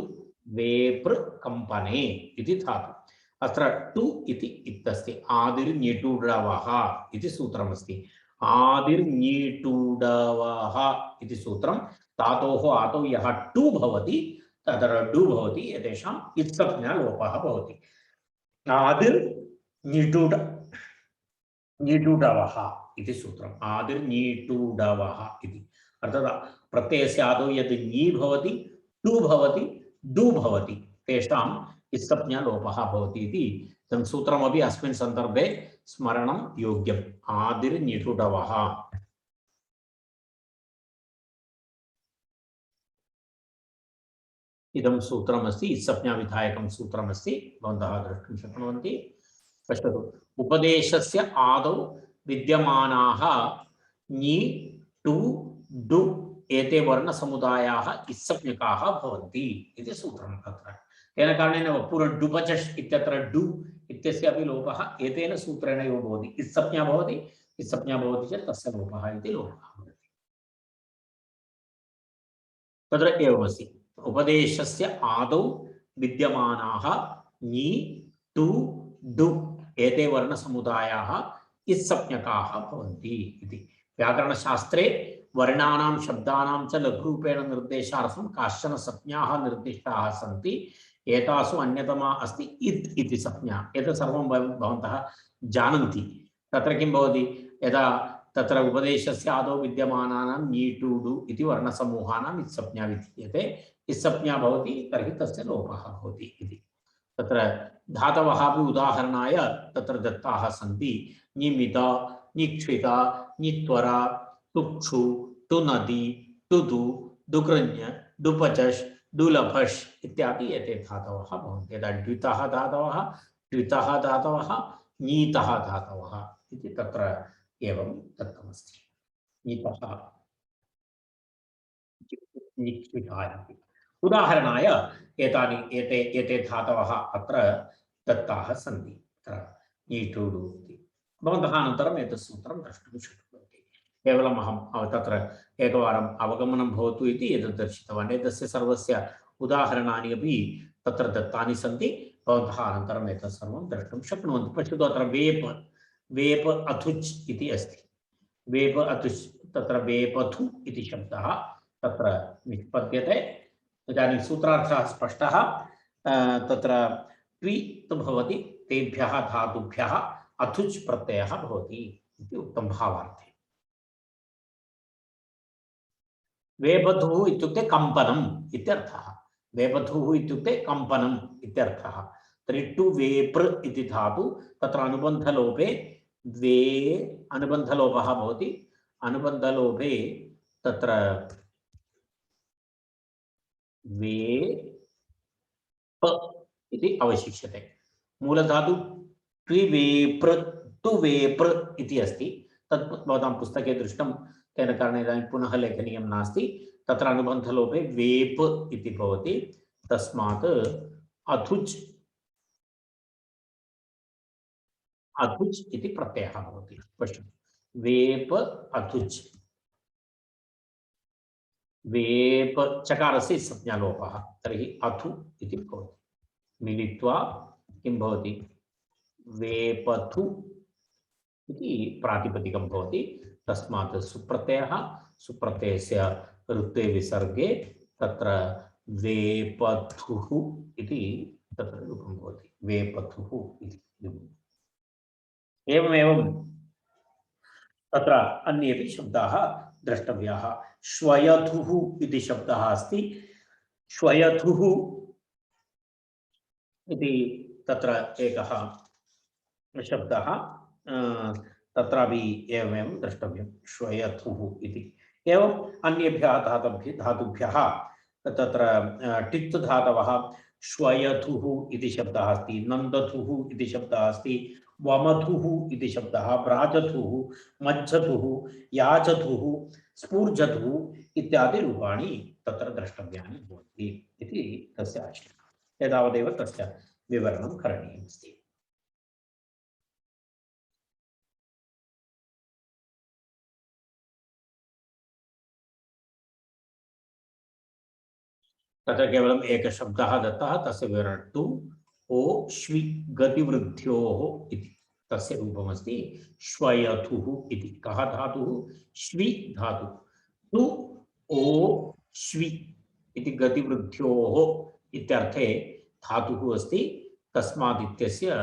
वेपृ कम्पने इति धातुः। अत्र टु इति इत्यस्ति। आदिर्निटुडवः इति सूत्रमस्ति। आदिर्निटुडवः इति सूत्रं। धातोः आदौ यः टु भवति तत्र डु भवति, एतेषाम् इत्संज्ञा लोपः भवति। आदिर्निटुडवः इति सूत्रम्। आदिर्निटुडवः इति अर्थात् प्रत्ययस्य आदौ यद् नी भवति, टु भवति, डु भवति, तेषाम् इत्संज्ञा लोपः भवति इति तं सूत्रमपि अस्मिन् सन्दर्भे स्मरणं योग्यम्। आदिर्निटुडवः इदं सूत्रमस्ति, इत्संज्ञाविधायकं सूत्रमस्ति। भवन्तः द्रष्टुं शक्नुवन्ति। पश्यतु, उपदेशस्य आदौ विद्यमानाः ञि टु डु एते वर्णसमुदायाः इत्संज्ञकाः भवन्ति इति सूत्रं तत्र। तेन कारणेन पूर्वं डुपचष् इत्यत्र डु इत्यस्यापि लोपः एतेन सूत्रेण एव भवति। इत्संज्ञा भवति, इत्संज्ञा भवति चेत् तस्य लोपः इति लोपः भवति। तत्र एवमस्ति। उपदेशस्य आदौ विद्यमानाः ञि टु डु एते वर्णसमुदायाः इत्संज्ञकाः भवन्ति इति। व्याकरणशास्त्रे वर्णानां शब्दानां च लघुरूपेण निर्देशार्थं काश्चन संज्ञाः निर्दिष्टाः सन्ति। एतासु अन्यतमा अस्ति इत् इति संज्ञा। एतत् सर्वं भवन्तः जानन्ति। तत्र किं भवति, यदा तत्र उपदेशस्य आदौ विद्यमानानां ञि टु डु इति वर्णसमूहानाम् इत्संज्ञा विधीयते। इत्संज्ञा भवति तर्हि तस्य लोपः भवति इति। तत्र धातवः अपि उदाहरणाय तत्र दत्ताः सन्ति। निमित, निक्षिता, नित्वरा, तुक्षु, टुनदी, टुदु, दुकृञ्, डुपचष्, डुलभष् इत्यादि एते धातवः भवन्ति। यदा द्वितः धातवः, द्वितः धातवः, नीतः धातवः इति तत्र एवं दत्तमस्ति। नीतः, निक्षिता इति। उदाहरणाय एते धातवः अत्र दत्ताः सन्ति। नीटुडु इति भवन्तः अनन्तरम् एतत् सूत्रं द्रष्टुं शक्नुवन्ति। केवलम् अहं तत्र एकवारम् अवगमनं भवतु इति एतत् दर्शितवान्। एतस्य सर्वस्य उदाहरणानि अपि तत्र दत्तानि सन्ति। भवन्तः अनन्तरम् एतत् सर्वं द्रष्टुं शक्नुवन्ति। पश्यतु, अत्र वेप, वेप अथुच् इति अस्ति। वेप अथुच्, तत्र वेपथु इति शब्दः तत्र निष्पद्यते। इदानीं सूत्रार्थः स्पष्टः। तत्र ट्वि भवति, तेभ्यः धातुभ्यः अथुच् प्रत्ययः भवति इति उक्तं भावार्थे। वेपथुः इत्युक्ते कम्पनम् इत्यर्थः। वेपथुः इत्युक्ते कम्पनम् इत्यर्थः। तर्हि टु वेप्र इति धातु, तत्र अनुबन्धलोपे द्वे अनुबन्धलोपः भवति। अनुबन्धलोपे तत्र वे प इति अवशिष्यते। मूलधातु ट्विवेप्र, टु वेप्र इति अस्ति। तत् भवतां पुस्तके दृष्टं, तेन कारणेन इदानीं पुनः लेखनीयं नास्ति। तत्र अनुबन्धलोपे वेप् इति भवति। तस्मात् अथुच्, अथुच् इति प्रत्ययः भवति। पश्यतु, वेप अथुच्। वेप चकारस्य संज्ञालोपः, तर्हि अथु इति भवति। मिलित्वा किं भवति, वेपथु इति प्रातिपदिकं भवति। तस्मात् सुप्रत्ययः, सुप्रत्ययस्य ऋत्वे विसर्गे तत्र वेपथुः इति तत्र रूपं भवति। वेपथुः इति। एवमेवं तत्र अन्येपि शब्दाः द्रष्टव्याः। श्वयथुः इति शब्दः अस्ति। श्वयथुः इति तत्र एकः शब्दः, तत्रापि एवमेव द्रष्टव्यं। श्वयथुः इति। एवम् अन्येभ्यः धातुभ्यः तत्र टित् धातवः श्वयथुः इति शब्दः अस्ति, नन्दथुः इति शब्दः अस्ति, वमथुः इति शब्दः, व्राजथुः, मज्जथुः, याजथुः, स्फूर्जथुः इत्यादि रूपाणि तत्र द्रष्टव्यानि भवन्ति इति तस्य आशयः। एतावदेव तस्य विवरणं करणीयमस्ति। तत्र केवलम् एकः शब्दः दत्तः, तस्य विवरणं तु ओ श्वि गतिवृद्ध्योः इति तस्य रूपमस्ति श्वयथुः इति। कः धातुः? श्वि धातुः। तु ओ श्वि इति गतिवृद्ध्योः इत्यर्थे धातुः अस्ति, तस्मात् इत्यस्य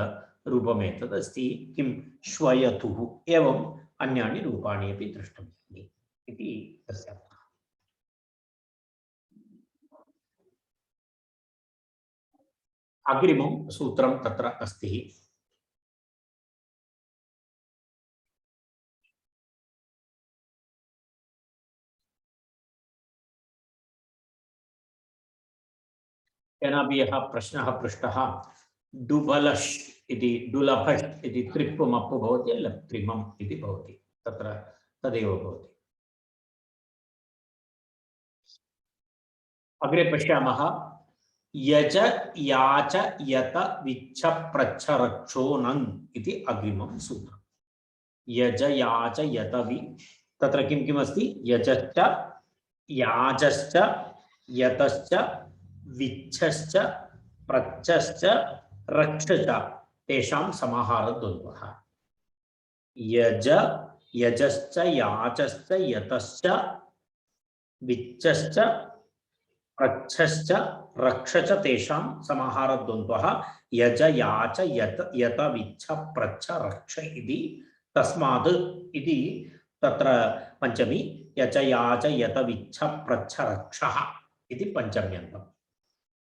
रूपमेतदस्ति किं श्वयथुः। एवम् अन्यानि रूपाणि अपि द्रष्टव्यानि इति तस्य अर्थः। अग्रिमं सूत्रं तत्र अस्ति। केनापि यः प्रश्नः पृष्टः डुबलश् इति डुलभश् इति त्रिप्पुमप्पु भवति, लप्त्रिमम् इति भवति, तत्र तदेव भवति। अग्रे पश्यामः। यज याच यत विच्छ प्रच्छ रक्षो नङ् इति अग्रिमं सूत्रम्। यज याच यत वि, तत्र किं किम् अस्ति? यजश्च याजश्च यतश्च विच्छश्च प्रच्छश्च रक्षश्च तेषां समाहारद्वन्द्वः। यज यजश्च याचश्च यतश्च विच्छश्च प्रच्छश्च रक्षश्च तेषां समाहारद्वन्द्वः यज याच यत यत विच्छ प्रच्छ रक्ष इति। तस्मात् इति तत्र पञ्चमी यच याच यत विच्छ प्रच्छ रक्षः इति पञ्चम्यन्तम्।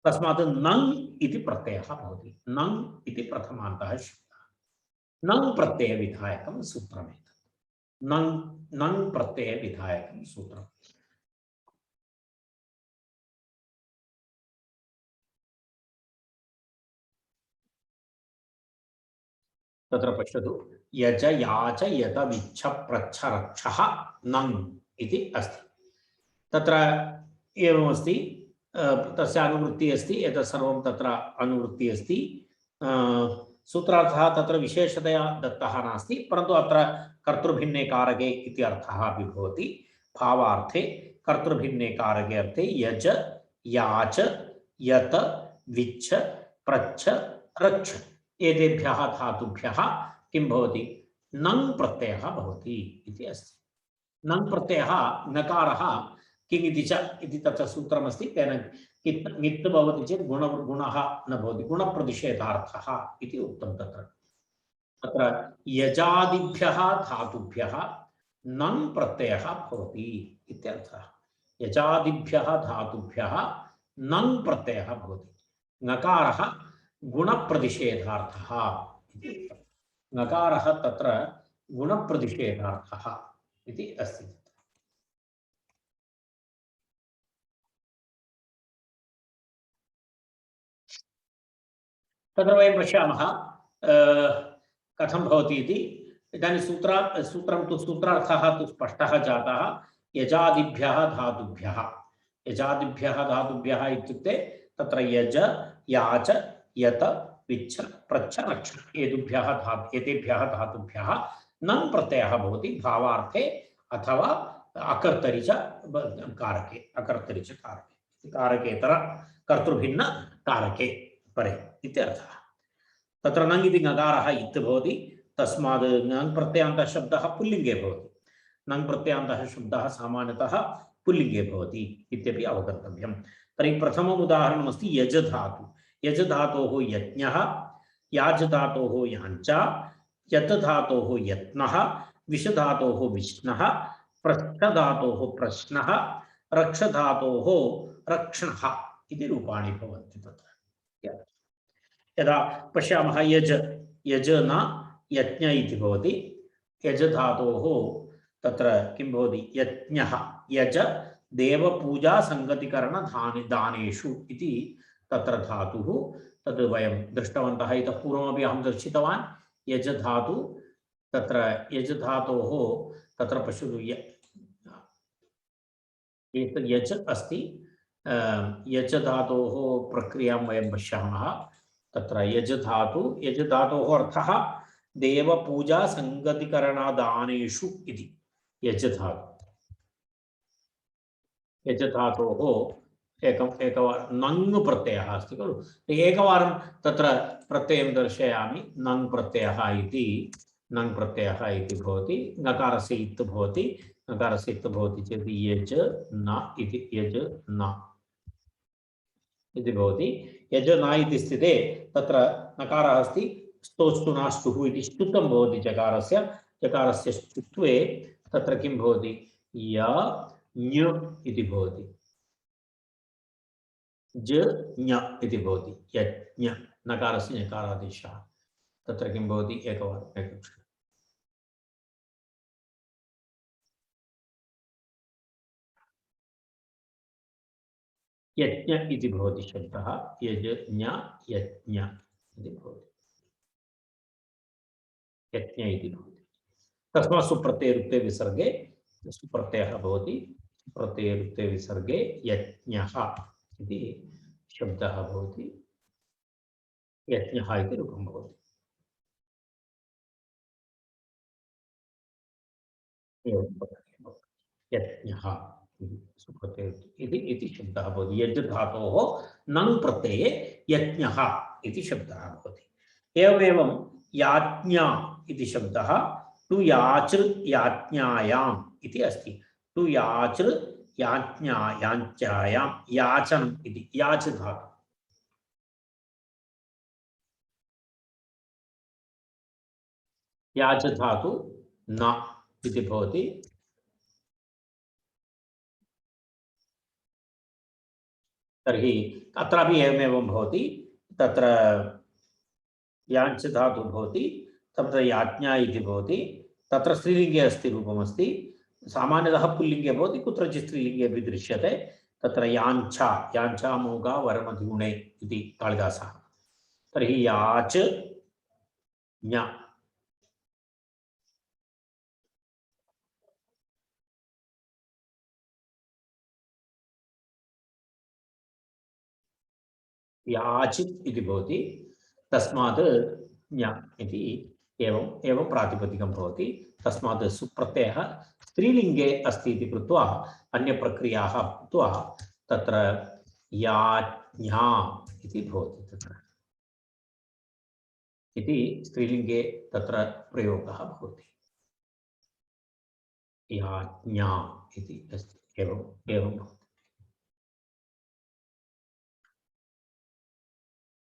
तस्मात् नङ् इति प्रत्ययः भवति। नङ् इति प्रथमान्तः शब्दः। नङ् प्रत्ययविधायकं सूत्रमेतत्। नङ् प्रत्ययविधायकं सूत्रम्। तत्र पश्यतु। यज याच यत विच्छ प्रच्छ रक्षः नङ् इति अस्ति। तत्र एवमस्ति, तस्य अनुवृत्तिः अस्ति, एतत् सर्वं तत्र अनुवृत्तिः अस्ति। सूत्रार्थः तत्र विशेषतया दत्तः नास्ति, परन्तु अत्र कर्तृभिन्ने कारके इति अर्थः अपि भवति। भावार्थे कर्तृभिन्ने कारके अर्थे यज याच यत विच्छ प्रच्छ रक्ष एतेभ्यः धातुभ्यः किं भवति? नङ् प्रत्ययः भवति इति अस्ति। नङ् प्रत्ययः नकारः किम् इति च इति तत्र सूत्रमस्ति। तेन ङित् भवति चेत् गुणः न भवति, गुणप्रतिषेधार्थः इति उक्तं तत्र। तत्र यजादिभ्यः धातुभ्यः नङ् प्रत्ययः भवति इत्यर्थः। यजादिभ्यः धातुभ्यः नङ् प्रत्ययः भवति। नकारः गुणप्रतिषेधार्थः इति उक्तम्। नकारः तत्र गुणप्रतिषेधार्थः इति अस्ति। तत्र वयं पश्यामः कथं भवति इति। इदानीं सूत्रं तु सूत्रार्थः तु स्पष्टः जातः। यजादिभ्यः धातुभ्यः, यजादिभ्यः धातुभ्यः इत्युक्ते तत्र यज याच यत विच्छ प्रच्छ रक्ष एतेभ्यः धातुभ्यः नङ् प्रत्ययः भवति भावार्थे अथवा अकर्तरि च कारके, अकर्तरि च कारके, कारकेतर कर्तृभिन्न कारके परे इत्यर्थः। तत्र नङ् इति नकारः इत् भवति, तस्मात् नङ् प्रत्ययान्तः शब्दः पुल्लिङ्गे भवति। नङ् प्रत्ययान्तः शब्दः सामान्यतः पुल्लिङ्गे भवति इत्यपि अवगन्तव्यं। तर्हि प्रथमम् उदाहरणमस्ति यज धातु। यज धातोः यज्ञः, याज धातोः याञ्च, यत धातोः यत्नः, विष धातोः विष्णः, प्रच्छ धातोः प्रश्नः, रक्ष धातोः रक्षणः इति रूपाणि भवन्ति तत्र। यदा पश्यामः यज यज न यज्ञ इति भवति। यज धातोः तत्र किं भवति? यज्ञः। यज देवपूजा संगतिकरण दानेषु इति तत्र धातुः तद् वयं दृष्टवन्तः। इतः पूर्वमपि अहं दर्शितवान् यज धातु तत्र यज धातोः तत्र पश्यतु एतद् यच अस्ति यच धातोः प्रक्रियां वयं पश्यामः। तत्र यज धातोः अर्थः देवपूजा संगतिकरणादानेषु इति यज धातु। यज धातोः एकवारं नङ् प्रत्ययः अस्ति खलु। एकवारं तत्र प्रत्ययं दर्शयामि। नङ् प्रत्ययः इति भवति। नकारस्य इत् भवति। नकारस्य इत् भवति चेत् यज न इति यज न इति भवति। यज न इति स्थिते तत्र नकारः अस्ति। स्तोस्तु नास्तुः इति ष्टुत्वं भवति जकारस्य। जकारस्य ष्टुत्वे तत्र किं भवति य ञ इति भवति। ज ञ इति भवति। यज्ञ नकारस्य ञकारादेशः। तत्र किं भवति एकवारम् एकक्षणम् यज्ञ इति भवति शब्दः। यज्ञ यज्ञ इति भवति। यज्ञ इति भवति। तस्मात् सुप्रत्ययरुक्ते विसर्गे सुप्रत्ययः भवति। सुप्रत्ययरुक्ते विसर्गे यज्ञः इति शब्दः भवति। यज्ञः इति रूपं भवति। यज्ञः इति शब्दः भवति। यज् धातोः नङ् प्रत्यये यज्ञः इति शब्दः भवति। एवमेवं याज्ञा इति शब्दः टु याचृ याज्ञायाम् इति अस्ति। टु याचृ याज्ञायाञ्चायां याचनम् इति याच धातु। याच धातु न इति भवति। तर्हि अत्रापि एवमेवं भवति। तत्र याञ्च धातु भवति। तत्र याज्ञा इति भवति। तत्र स्त्रीलिङ्गे अस्ति रूपमस्ति। सामान्यतः पुल्लिङ्गे भवति। कुत्रचित् स्त्रीलिङ्गे अपि दृश्यते। तत्र याञ्छा याञ्छा मोगा वरमधिगुणे इति कालिदासः। तर्हि याच ज्ञ याचित् इति भवति। तस्मात् ज्ञ इति एवं प्रातिपदिकं भवति। तस्मात् सुप्रत्ययः स्त्रीलिङ्गे अस्ति इति कृत्वा अन्यप्रक्रियाः भूत्वा तत्र याज्ञा इति भवति। तत्र इति स्त्रीलिङ्गे तत्र प्रयोगः भवति। याज्ञा इति अस्ति। एवं भवति।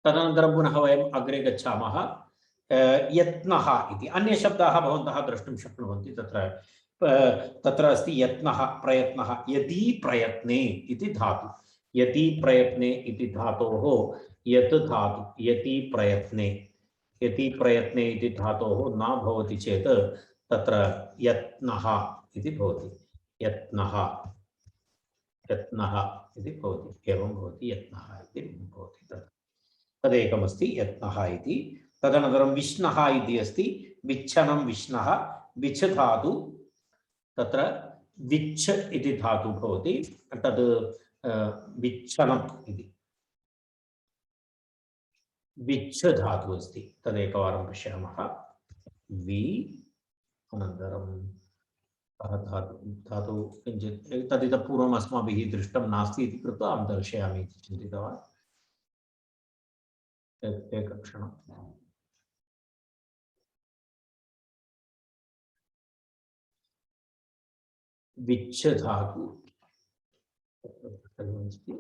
तदनन्तरं पुनः वयम् अग्रे गच्छामः। यत्नः इति अन्य शब्दाः भवन्तः द्रष्टुं शक्नुवन्ति। तत्र अस्ति यत्नः प्रयत्नः। यदि प्रयत्ने इति धातु। यदि प्रयत्ने इति धातोः यत् धातु यति प्रयत्ने इति धातोः न भवति चेत् तत्र यत्नः इति भवति। यत्नः इति भवति। एवं भवति। यत्नः इति भवति। तदेकमस्ति यत्नः इति। तदनन्तरं विष्णः इति अस्ति। विच्छनं विष्णः विच्छ धातु। तत्र विच्छ इति धातु भवति। तद् विच्छनम् इति विच्छ धातु अस्ति। तदेकवारं पश्यामः। वि अनन्तरं धातु किञ्चित् तदितः पूर्वम् अस्माभिः दृष्टं नास्ति इति कृत्वा अहं दर्शयामि इति चिन्तितवान्। एकक्षणम्। विच्छ धातु अस्ति।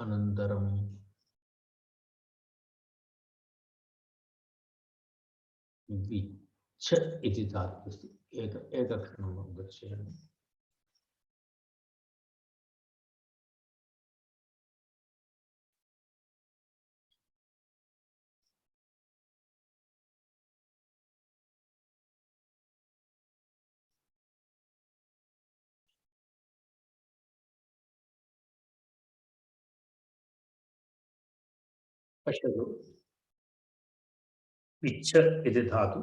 अनन्तरं विच्छ इति धातुः अस्ति। एकक्षणं दर्शयामि। पश्यतु विच्छ इति धातु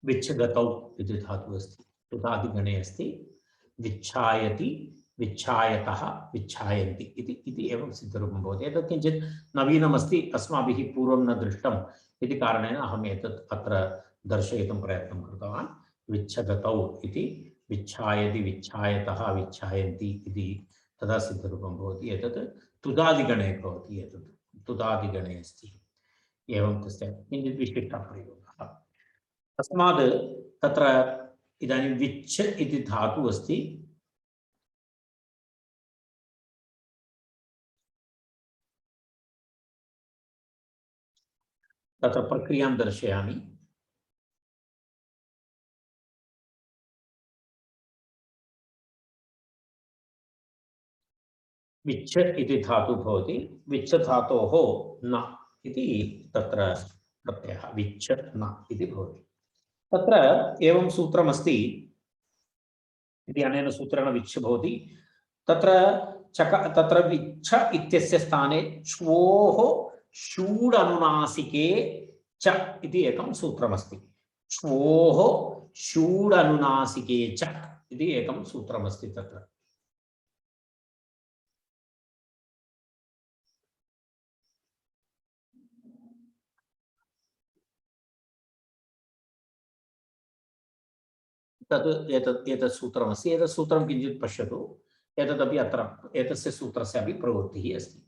विच्छगतौ इति धातुः अस्ति तुदादिगणे अस्ति विच्छायति विच्छायतः विच्छायन्ति इति एवं सिद्धरूपं भवति एतत् किञ्चित् नवीनमस्ति अस्माभिः पूर्वं न दृष्टम् इति कारणेन अहम् एतत् अत्र दर्शयितुं प्रयत्नं कृतवान् विच्छगतौ इति विच्छायति विच्छायतः विच्छायन्ति इति तदा सिद्धरूपं भवति एतत् तुदादिगणे भवति एतत् तुदादिगणे अस्ति एवं तस्य किञ्चित् विशिष्टः प्रयोगः तस्मात् तत्र इदानीं विच्छ इति धातुः अस्ति तत्र प्रक्रियां दर्शयामि विच्छ इति धातुः भवति विच्छ धातोः न इति तत्र प्रत्ययः विच्छ न इति भवति तत्र एवं सूत्रमस्ति इति अनेन सूत्रेण विच्छ भवति तत्र विच्छ इत्यस्य स्थाने च्वोः षूडनुनासिके च इति एकं सूत्रमस्ति च्वोः षूडनुनासिके च इति एकं सूत्रमस्ति तत्र एतत् सूत्रमस्ति एतत् सूत्रं किञ्चित् पश्यतु एतदपि अत्र एतस्य सूत्रस्यापि प्रवृत्तिः अस्ति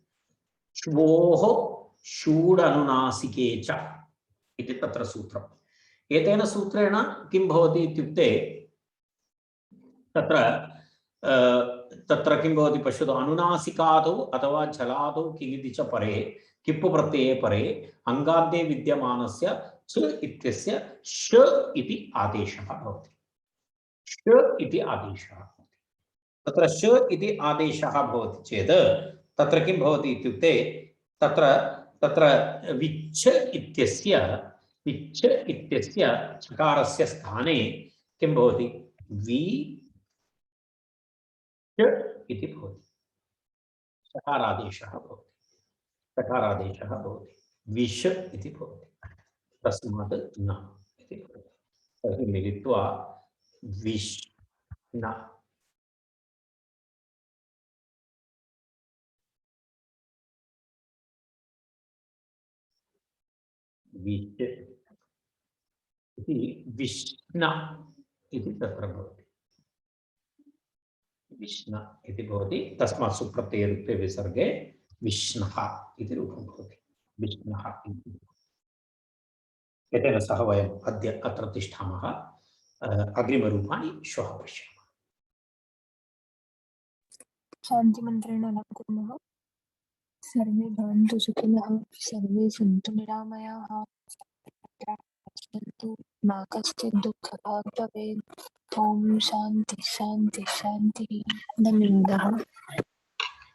श्वोः षूडनुनासिके च इति तत्र सूत्रम् एतेन सूत्रेण किं भवति इत्युक्ते तत्र किं भवति पश्यतु अनुनासिकादौ अथवा जलादौ किङिति च परे किप्पु प्रत्यये परे अङ्गान्ते विद्यमानस्य च इत्यस्य श इति आदेशः भवति श इति आदेशः तत्र श इति आदेशः भवति चेत् तत्र किं भवति इत्युक्ते तत्र विच्छ इत्यस्य चकारस्य स्थाने किं भवति वि इति भवति चकारादेशः भवति विष इति भवति तस्मात् न इति भवति तर्हि मिलित्वा विष्ण विष् इति विष्ण इति तत्र भवति विष्ण इति भवति तस्मात् सुप्रत्ययरुक्ते विसर्गे विष्णः इति रूपं भवति विष्णः इति एतेन सह वयम् अद्य अत्र तिष्ठामः अग्रिमरूपाणि श्वः पश्यामः शान्तिमन्त्रेण अलङ्कुर्मः सर्वे भवन्तु सुखिनः सर्वे सन्तु निरामयाः पश्यन्तु मा कश्चित् दुःखभाग् भवेत् ॐ शान्ति शान्ति शान्तिः धन्यवादः